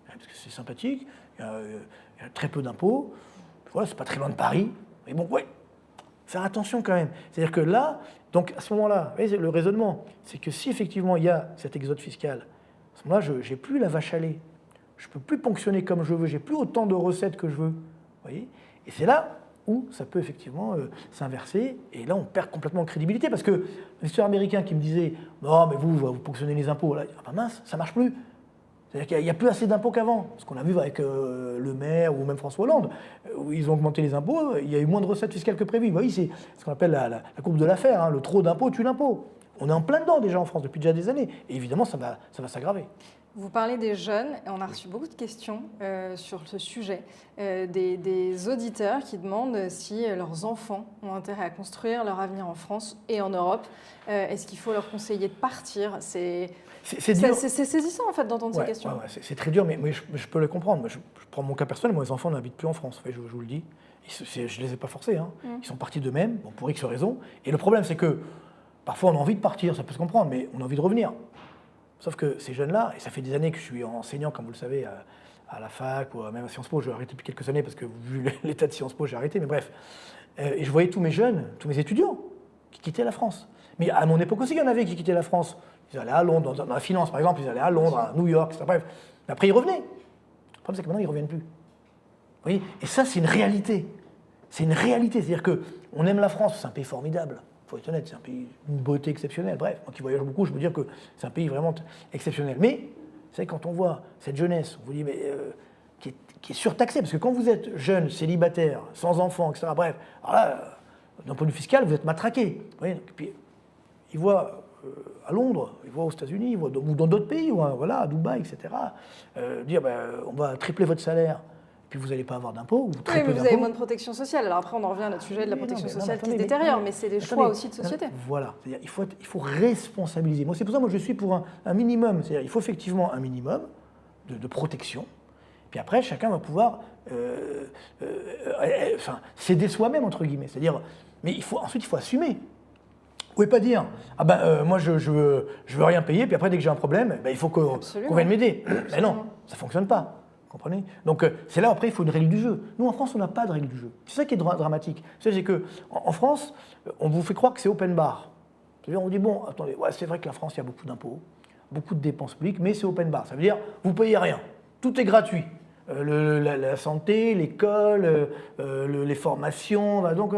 Parce que c'est sympathique, il y a très peu d'impôts, voilà, c'est pas très loin de Paris. Mais bon, ouais, faire attention quand même. C'est-à-dire que là, donc à ce moment-là, vous voyez, le raisonnement, c'est que si effectivement il y a cet exode fiscal, à ce moment-là, je n'ai plus la vache à lait. Je ne peux plus ponctionner comme je veux, j'ai plus autant de recettes que je veux. Vous voyez, et c'est là où ça peut effectivement s'inverser, et là on perd complètement en crédibilité, parce que l'investisseur américain qui me disait « Non, mais vous ponctionnez les impôts », là, ah ben mince, ça ne marche plus. C'est-à-dire qu'il n'y a plus assez d'impôts qu'avant. Ce qu'on a vu avec Le Maire ou même François Hollande, où ils ont augmenté les impôts, il y a eu moins de recettes fiscales que prévu. Vous voyez, c'est ce qu'on appelle la courbe de l'affaire, hein, le trop d'impôts tue l'impôt. On est en plein dedans déjà en France depuis déjà des années, et évidemment ça va s'aggraver. Vous parlez des jeunes, et on a reçu beaucoup de questions sur ce sujet, des auditeurs qui demandent si leurs enfants ont intérêt à construire leur avenir en France et en Europe. Est-ce qu'il faut leur conseiller de partir? C'est saisissant en fait d'entendre ces questions. Ouais, c'est très dur, mais je peux le comprendre. Moi, je prends mon cas personnel, moi, mes enfants n'habitent plus en France, je vous le dis. Je ne les ai pas forcés, hein. Ils sont partis d'eux-mêmes, bon, pour X raisons. Et le problème, c'est que parfois on a envie de partir, ça peut se comprendre, mais on a envie de revenir. Sauf que ces jeunes-là, et ça fait des années que je suis enseignant, comme vous le savez, à la fac ou même à Sciences Po, j'ai arrêté depuis quelques années parce que vu l'état de Sciences Po, j'ai arrêté, mais bref. Et je voyais tous mes jeunes, tous mes étudiants qui quittaient la France. Mais à mon époque aussi, il y en avait qui quittaient la France. Ils allaient à Londres, dans la finance par exemple, ils allaient à Londres, à New York, etc. Bref. Mais après, ils revenaient. Le problème, c'est que maintenant, ils ne reviennent plus. Vous voyez? Et ça, c'est une réalité. C'est une réalité. C'est-à-dire qu'on aime la France, c'est un pays formidable. Il faut être honnête, c'est un pays d'une beauté exceptionnelle. Bref, moi qui voyage beaucoup, je peux dire que c'est un pays vraiment exceptionnel. Mais, vous savez, quand on voit cette jeunesse, on vous dit, mais, qui est surtaxée, parce que quand vous êtes jeune, célibataire, sans enfant, etc., bref, alors là, d'un point de vue fiscal, vous êtes matraqué. Vous voyez, et puis, ils voient à Londres, ils voient aux États-Unis, ou dans d'autres pays, voilà, à Dubaï, etc., dire, on va tripler votre salaire. Puis vous n'allez pas avoir d'impôts. Oui, mais vous avez moins de protection sociale. Alors après, on en revient à notre sujet de la protection sociale qui se détériore, mais c'est des choix aussi de société. Voilà, c'est-à-dire il faut responsabiliser. Moi, c'est pour ça que je suis pour un minimum. C'est-à-dire il faut effectivement un minimum de protection. Puis après, chacun va pouvoir céder soi-même, entre guillemets. C'est-à-dire, mais ensuite, il faut assumer. Vous ne pouvez pas dire, moi, je veux rien payer, puis après, dès que j'ai un problème, il faut qu'on vienne m'aider. Mais non, ça ne fonctionne pas. Vous comprenez? Donc c'est là, après, il faut une règle du jeu. Nous, en France, on n'a pas de règle du jeu. C'est ça qui est dramatique. C'est qu'en France, on vous fait croire que c'est open bar. C'est-à-dire, on vous dit, bon, attendez, c'est vrai que la France, il y a beaucoup d'impôts, beaucoup de dépenses publiques, mais c'est open bar. Ça veut dire, vous ne payez rien. Tout est gratuit. La santé, l'école, les formations, donc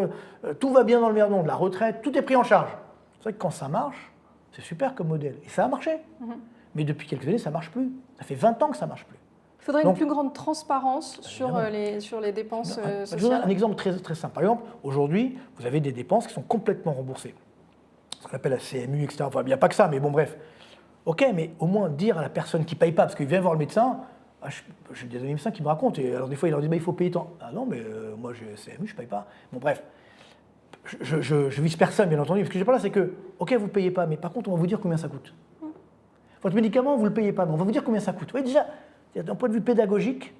tout va bien dans le meilleur nom, de la retraite, tout est pris en charge. C'est vrai que quand ça marche, c'est super comme modèle. Et ça a marché. Mais depuis quelques années, ça ne marche plus. Ça fait 20 ans que ça ne marche plus. Il faudrait une plus grande transparence sur les dépenses sociales. Je vous donne un exemple très, très simple. Par exemple, aujourd'hui, vous avez des dépenses qui sont complètement remboursées. Ce qu'on appelle la CMU, etc. Enfin, il n'y a pas que ça, mais bon, bref. OK, mais au moins dire à la personne qui ne paye pas, parce qu'il vient voir le médecin, j'ai des amis médecins qui me racontent, et alors des fois, il leur dit, il faut payer tant. Ah non, mais moi, j'ai CMU, je ne paye pas. Bon, bref. Je vise personne, bien entendu. Ce que je dis par là, c'est que, OK, vous ne payez pas, mais par contre, on va vous dire combien ça coûte. Votre médicament, vous ne le payez pas, mais on va vous dire combien ça coûte. Oui, déjà, d'un point de vue pédagogique,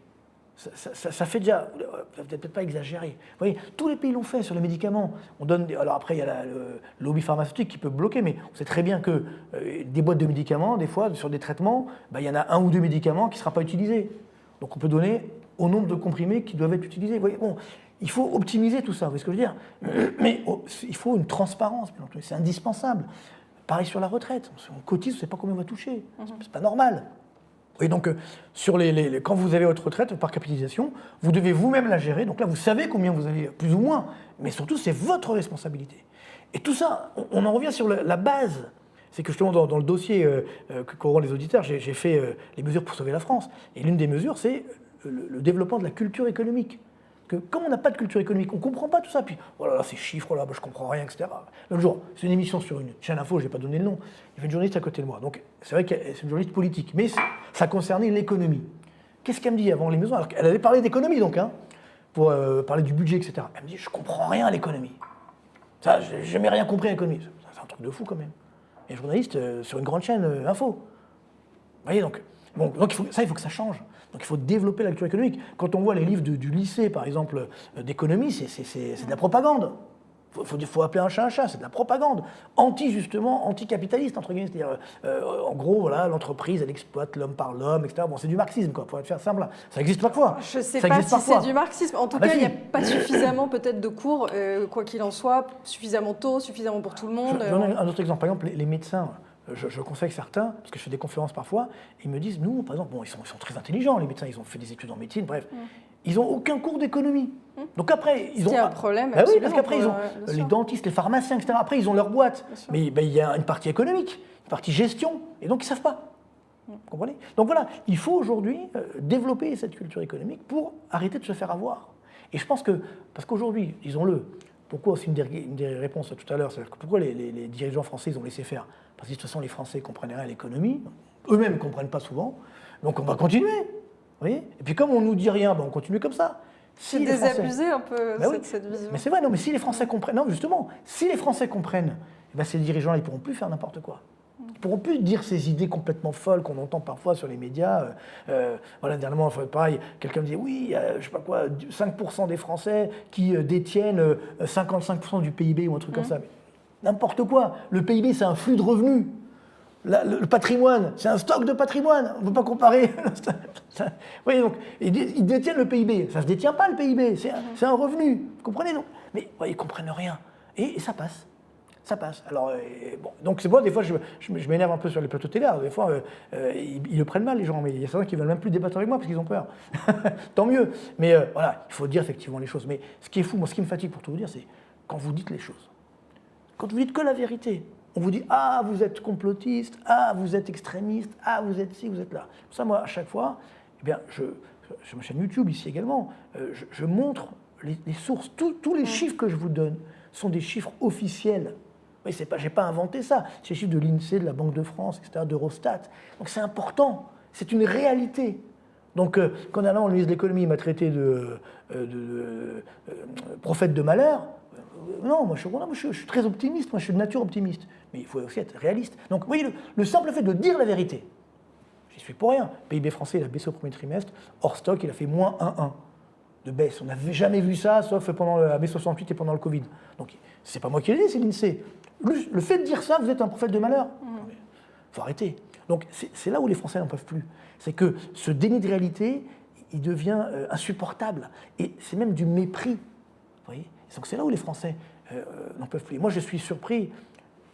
ça fait déjà, peut-être pas exagéré. Vous voyez, tous les pays l'ont fait sur les médicaments. On donne alors après, il y a le lobby pharmaceutique qui peut bloquer, mais on sait très bien que des boîtes de médicaments, des fois, sur des traitements, il y en a un ou deux médicaments qui ne seront pas utilisés. Donc on peut donner au nombre de comprimés qui doivent être utilisés. Vous voyez, bon, il faut optimiser tout ça, vous voyez ce que je veux dire? Mais il faut une transparence, bien entendu, c'est indispensable. Pareil sur la retraite, on cotise, on ne sait pas combien on va toucher, c'est pas normal. Et donc, quand vous avez votre retraite par capitalisation, vous devez vous-même la gérer. Donc là, vous savez combien vous avez, plus ou moins. Mais surtout, c'est votre responsabilité. Et tout ça, on en revient sur la base. C'est que justement, dans le dossier qu'auront les auditeurs, j'ai fait les mesures pour sauver la France. Et l'une des mesures, c'est le développement de la culture économique. Que comme on n'a pas de culture économique, on ne comprend pas tout ça. Puis, voilà, là, ces chiffres, là, je ne comprends rien, etc. L'autre jour, c'est une émission sur une chaîne info, je n'ai pas donné le nom. Il y avait une journaliste à côté de moi. Donc, c'est vrai que c'est une journaliste politique, mais ça concernait l'économie. Qu'est-ce qu'elle me dit avant l'émission? Alors qu'elle avait parlé d'économie, donc, pour parler du budget, etc. Elle me dit, je ne comprends rien à l'économie. Ça, je n'ai jamais rien compris à l'économie. C'est un truc de fou, quand même. Et journaliste sur une grande chaîne info. Vous voyez, donc il faut que ça change. Donc il faut développer la culture économique. Quand on voit les livres du lycée, par exemple, d'économie, c'est de la propagande. Faut appeler un chat, c'est de la propagande. Anti-capitaliste, entre guillemets. C'est-à-dire, en gros, voilà, l'entreprise, elle exploite l'homme par l'homme, etc. Bon, c'est du marxisme, quoi, pour être faire simple. Ça existe parfois. Je ne sais pas si c'est du marxisme. En tout cas, il n'y a pas suffisamment peut-être de cours, quoi qu'il en soit, suffisamment tôt, suffisamment pour tout le monde. J'en ai un autre exemple. Par exemple, les médecins. Je conseille certains, parce que je fais des conférences parfois, ils me disent, nous, par exemple, bon, ils sont très intelligents, les médecins, ils ont fait des études en médecine, bref, ils n'ont aucun cours d'économie. Donc après, ils ont... Il y a un problème. Bah oui, parce qu'après, ils ont les dentistes, les pharmaciens, etc. Après, ils ont leur boîte. Mais il y a une partie économique, une partie gestion, et donc ils ne savent pas. Vous comprenez? Donc voilà, il faut aujourd'hui développer cette culture économique pour arrêter de se faire avoir. Et je pense que, parce qu'aujourd'hui, disons-le, pourquoi aussi une des réponses tout à l'heure, c'est pourquoi les dirigeants français ils ont laissé faire? Parce que de toute façon, les Français ne comprennent rien à l'économie, eux-mêmes ne comprennent pas souvent, donc on va continuer. Vous voyez? Et puis comme on ne nous dit rien, ben on continue comme ça. C'est désabusé un peu cette vision. Mais c'est vrai, non, mais si les Français comprennent, non justement, si les Français comprennent, eh ben ces dirigeants-là, ils ne pourront plus faire n'importe quoi. Ils ne pourront plus dire ces idées complètement folles qu'on entend parfois sur les médias. Voilà, dernièrement, pareil, quelqu'un me dit, oui, je ne sais pas quoi, 5% des Français qui détiennent 55% du PIB ou un truc comme ça. Mais n'importe quoi. Le PIB, c'est un flux de revenus. Le patrimoine, c'est un stock de patrimoine. On ne peut pas comparer. Vous voyez, donc, ils détiennent le PIB. Ça ne se détient pas, le PIB. C'est un revenu. Vous comprenez? Donc, mais ouais, ils ne comprennent rien. Et ça passe. Ça passe. Alors, bon, donc c'est moi, des fois, je m'énerve un peu sur les plateaux télé. Alors, des fois, ils le prennent mal, les gens. Mais il y a certains qui ne veulent même plus débattre avec moi parce qu'ils ont peur. Tant mieux. Mais voilà, il faut dire effectivement les choses. Mais ce qui est fou, moi, ce qui me fatigue pour tout vous dire, c'est quand vous dites les choses. Quand vous dites que la vérité, on vous dit « Ah, vous êtes complotiste, ah, vous êtes extrémiste, ah, vous êtes ci, vous êtes là ». Pour ça, moi, à chaque fois, eh bien, sur ma chaîne YouTube, ici également, je montre les sources. Tous les chiffres que je vous donne sont des chiffres officiels. Je n'ai pas inventé ça. C'est les chiffres de l'INSEE, de la Banque de France, etc., d'Eurostat. Donc c'est important, c'est une réalité. Donc quand on ministre de l'économie m'a traité de prophète de malheur, non, moi je suis très optimiste, moi je suis de nature optimiste. Mais il faut aussi être réaliste. Donc vous voyez, le simple fait de dire la vérité, j'y suis pour rien. Le PIB français, il a baissé au premier trimestre, hors stock, il a fait moins 1,1 de baisse. On n'avait jamais vu ça, sauf pendant la mai 68 et pendant le Covid. Donc c'est pas moi qui l'ai dit, c'est l'INSEE. Le fait de dire ça, vous êtes un prophète de malheur. Il faut arrêter. Donc c'est là où les Français n'en peuvent plus. C'est que ce déni de réalité, il devient insupportable. Et c'est même du mépris. Vous voyez? Donc c'est là où les Français n'en peuvent plus. Et moi, je suis surpris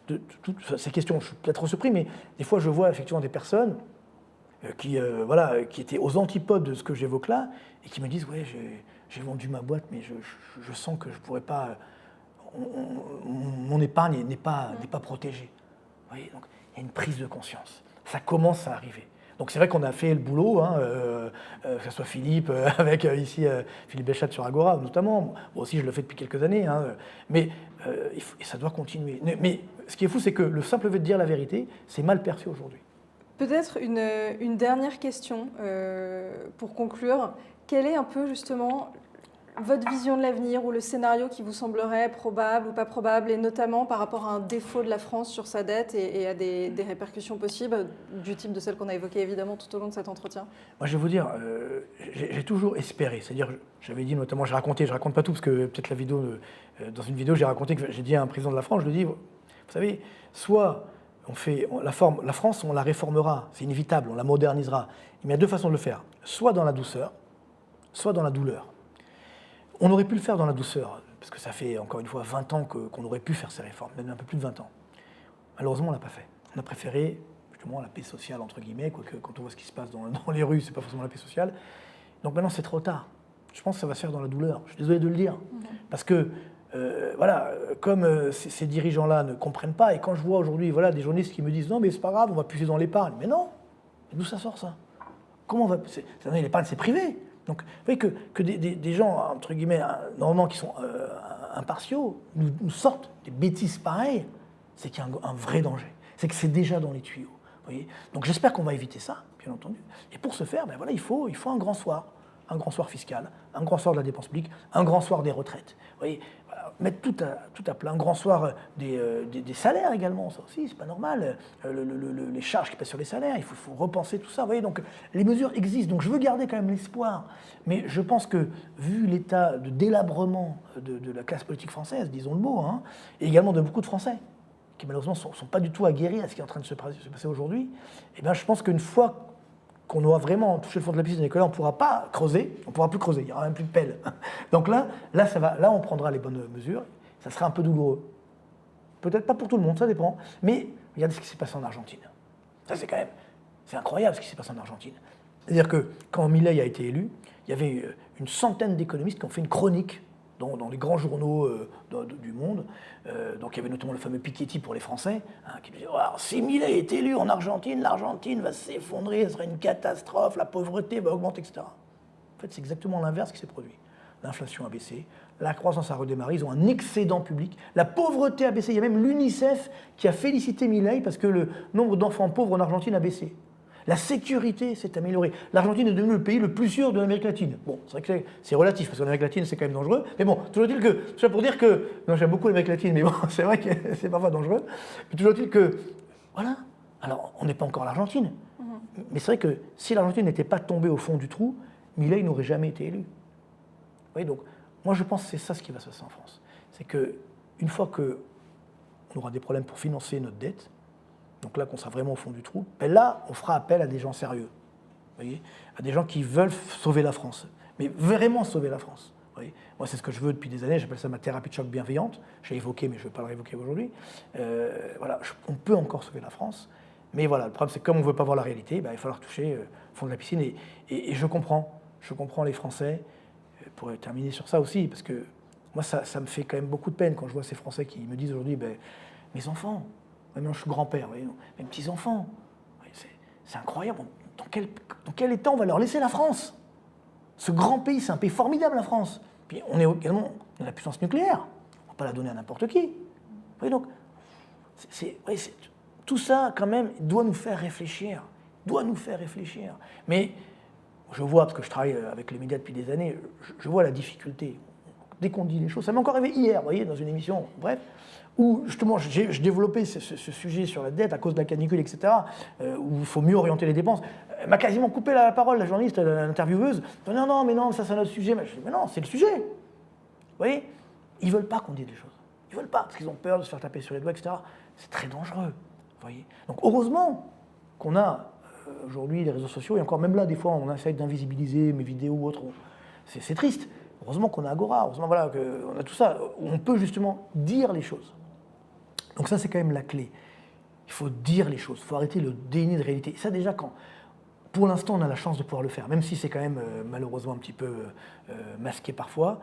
de toutes ces questions. Je suis peut-être trop surpris, mais des fois, je vois effectivement des personnes qui étaient aux antipodes de ce que j'évoque là, et qui me disent « Ouais, j'ai vendu ma boîte, mais je sens que je ne pourrais pas... mon épargne n'est pas protégée. » Vous voyez, donc il y a une prise de conscience. Ça commence à arriver. Donc c'est vrai qu'on a fait le boulot, que ce soit Philippe, avec ici Philippe Béchat sur Agora notamment. Moi aussi je le fais depuis quelques années, mais et ça doit continuer. Mais ce qui est fou, c'est que le simple fait de dire la vérité, c'est mal perçu aujourd'hui. Peut-être une dernière question pour conclure. Quelle est un peu justement votre vision de l'avenir ou le scénario qui vous semblerait probable ou pas probable, et notamment par rapport à un défaut de la France sur sa dette et à des répercussions possibles du type de celles qu'on a évoquées évidemment tout au long de cet entretien? Moi, je vais vous dire, j'ai toujours espéré. C'est-à-dire, j'avais dit notamment, je raconte pas tout parce que peut-être la vidéo, dans une vidéo, j'ai raconté que j'ai dit à un président de la France, je lui dis, vous savez, soit la France, on la réformera, c'est inévitable, on la modernisera. Mais il y a deux façons de le faire, soit dans la douceur, soit dans la douleur. On aurait pu le faire dans la douceur, parce que ça fait encore une fois 20 ans qu'on aurait pu faire ces réformes, même un peu plus de 20 ans. Malheureusement, on ne l'a pas fait. On a préféré justement la paix sociale, entre guillemets, quoique quand on voit ce qui se passe dans les rues, ce n'est pas forcément la paix sociale. Donc maintenant, c'est trop tard. Je pense que ça va se faire dans la douleur. Je suis désolé de le dire. Parce que, comme ces dirigeants-là ne comprennent pas, et quand je vois aujourd'hui des journalistes qui me disent « Non, mais c'est pas grave, on va puiser dans l'épargne ». Mais non, d'où ça sort ça? Comment on va... L'épargne, c'est privé. Donc, vous voyez que des gens, entre guillemets, normalement qui sont impartiaux, nous sortent des bêtises pareilles, c'est qu'il y a un vrai danger. C'est que c'est déjà dans les tuyaux. Vous voyez. Donc, j'espère qu'on va éviter ça, bien entendu. Et pour ce faire, il faut un grand soir. un grand soir fiscal, un grand soir de la dépense publique, un grand soir des retraites. Vous voyez, voilà, mettre tout à plat, un grand soir des salaires également, ça aussi, c'est pas normal. Les charges qui pèsent sur les salaires, il faut repenser tout ça. Vous voyez, donc les mesures existent, donc je veux garder quand même l'espoir. Mais je pense que, vu l'état de délabrement de la classe politique française, disons le mot, hein, et également de beaucoup de Français, qui malheureusement ne sont pas du tout aguerris à ce qui est en train de se passer aujourd'hui, eh bien, je pense qu'une fois qu'on aura vraiment touché le fond de la piscine et que là, on ne pourra pas creuser, on ne pourra plus creuser, il n'y aura même plus de pelle. Donc là, on prendra les bonnes mesures, ça sera un peu douloureux. Peut-être pas pour tout le monde, ça dépend, mais regardez ce qui s'est passé en Argentine. Ça, c'est incroyable ce qui s'est passé en Argentine. C'est-à-dire que quand Milei a été élu, il y avait une centaine d'économistes qui ont fait une chronique dans les grands journaux du monde. Donc il y avait notamment le fameux Piketty pour les Français, hein, qui disait oh, si Milei est élu en Argentine, l'Argentine va s'effondrer, ce sera une catastrophe, la pauvreté va augmenter, etc. En fait, c'est exactement l'inverse qui s'est produit. L'inflation a baissé, la croissance a redémarré, ils ont un excédent public, la pauvreté a baissé. Il y a même l'UNICEF qui a félicité Milei parce que le nombre d'enfants pauvres en Argentine a baissé. La sécurité s'est améliorée. L'Argentine est devenue le pays le plus sûr de l'Amérique latine. Bon, c'est vrai que c'est relatif, parce qu'en Amérique latine, c'est quand même dangereux. Mais bon, toujours est-il que, tout ça pour dire que, non, j'aime beaucoup l'Amérique latine, mais bon, c'est vrai que c'est parfois dangereux. Mais toujours est-il que, voilà, alors on n'est pas encore l'Argentine. Mais c'est vrai que si l'Argentine n'était pas tombée au fond du trou, Milei n'aurait jamais été élu. Vous voyez, donc, moi je pense que c'est ça ce qui va se passer en France. C'est qu'une fois qu'on aura des problèmes pour financer notre dette, donc là qu'on sera vraiment au fond du trou, ben là on fera appel à des gens sérieux, vous voyez, à des gens qui veulent sauver la France, mais vraiment sauver la France. Vous voyez. Moi c'est ce que je veux depuis des années, j'appelle ça ma thérapie de choc bienveillante, j'ai évoqué mais je ne vais pas le réévoquer aujourd'hui. Voilà, on peut encore sauver la France, mais voilà, le problème c'est que comme on ne veut pas voir la réalité, ben, il va falloir toucher le fond de la piscine et je comprends les Français, pour terminer sur ça aussi, parce que moi ça me fait quand même beaucoup de peine quand je vois ces Français qui me disent aujourd'hui, ben, mes enfants, maintenant je suis grand-père, mes petits-enfants, c'est incroyable. Dans quel état on va leur laisser la France? Ce grand pays, c'est un pays formidable, la France. Puis on est également de la puissance nucléaire. On ne va pas la donner à n'importe qui. Vous voyez, donc, tout ça, quand même, doit nous faire réfléchir. Mais je vois, parce que je travaille avec les médias depuis des années, je vois la difficulté. Dès qu'on dit les choses, ça m'est encore arrivé hier, vous voyez, dans une émission, bref, où justement je développais ce sujet sur la dette à cause de la canicule, etc., où il faut mieux orienter les dépenses. Elle m'a quasiment coupé la parole, la journaliste, l'intervieweuse. Non, mais non, ça c'est un autre sujet. Je dis, mais non, c'est le sujet. Vous voyez, ils ne veulent pas qu'on dise des choses. Ils ne veulent pas, parce qu'ils ont peur de se faire taper sur les doigts, etc. C'est très dangereux. Vous voyez. Donc heureusement qu'on a aujourd'hui les réseaux sociaux, et encore même là, des fois, on essaie d'invisibiliser mes vidéos ou autres. C'est triste. Heureusement qu'on a Agora, heureusement voilà, qu'on a tout ça, où on peut justement dire les choses. Donc ça, c'est quand même la clé. Il faut dire les choses, il faut arrêter le déni de réalité. Et ça, déjà, pour l'instant, on a la chance de pouvoir le faire, même si c'est quand même malheureusement un petit peu masqué parfois.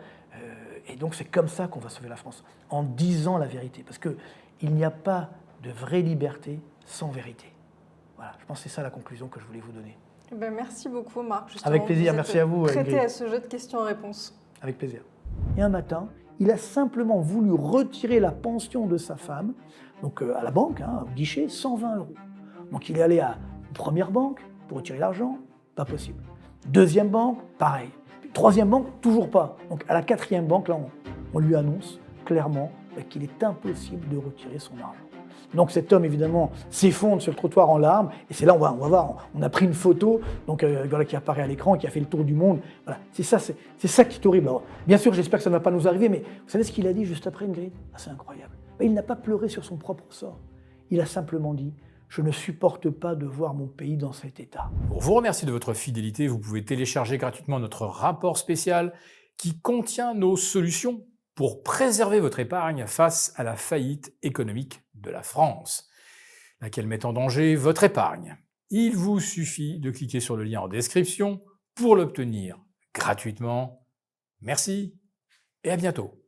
Et donc, c'est comme ça qu'on va sauver la France, en disant la vérité. Parce qu'il n'y a pas de vraie liberté sans vérité. Voilà, je pense que c'est ça la conclusion que je voulais vous donner. Ben, merci beaucoup, Marc. Justement, avec plaisir, merci à vous. Prêté à ce jeu de questions-réponses. Avec plaisir. Et un matin, il a simplement voulu retirer la pension de sa femme, donc à la banque, au guichet, 120 €. Donc il est allé à une première banque pour retirer l'argent, pas possible. Deuxième banque, pareil. Puis, troisième banque, toujours pas. Donc à la quatrième banque, là, on lui annonce clairement qu'il est impossible de retirer son argent. Donc cet homme, évidemment, s'effondre sur le trottoir en larmes, et c'est là, on va voir, on a pris une photo, donc voilà, qui apparaît à l'écran, qui a fait le tour du monde. Voilà, c'est ça qui est horrible. Alors, bien sûr, j'espère que ça ne va pas nous arriver, mais vous savez ce qu'il a dit juste après, Ingrid? C'est incroyable. Il n'a pas pleuré sur son propre sort. Il a simplement dit « Je ne supporte pas de voir mon pays dans cet état ». Pour vous remercier de votre fidélité, vous pouvez télécharger gratuitement notre rapport spécial qui contient nos solutions pour préserver votre épargne face à la faillite économique de la France, laquelle met en danger votre épargne. Il vous suffit de cliquer sur le lien en description pour l'obtenir gratuitement. Merci et à bientôt.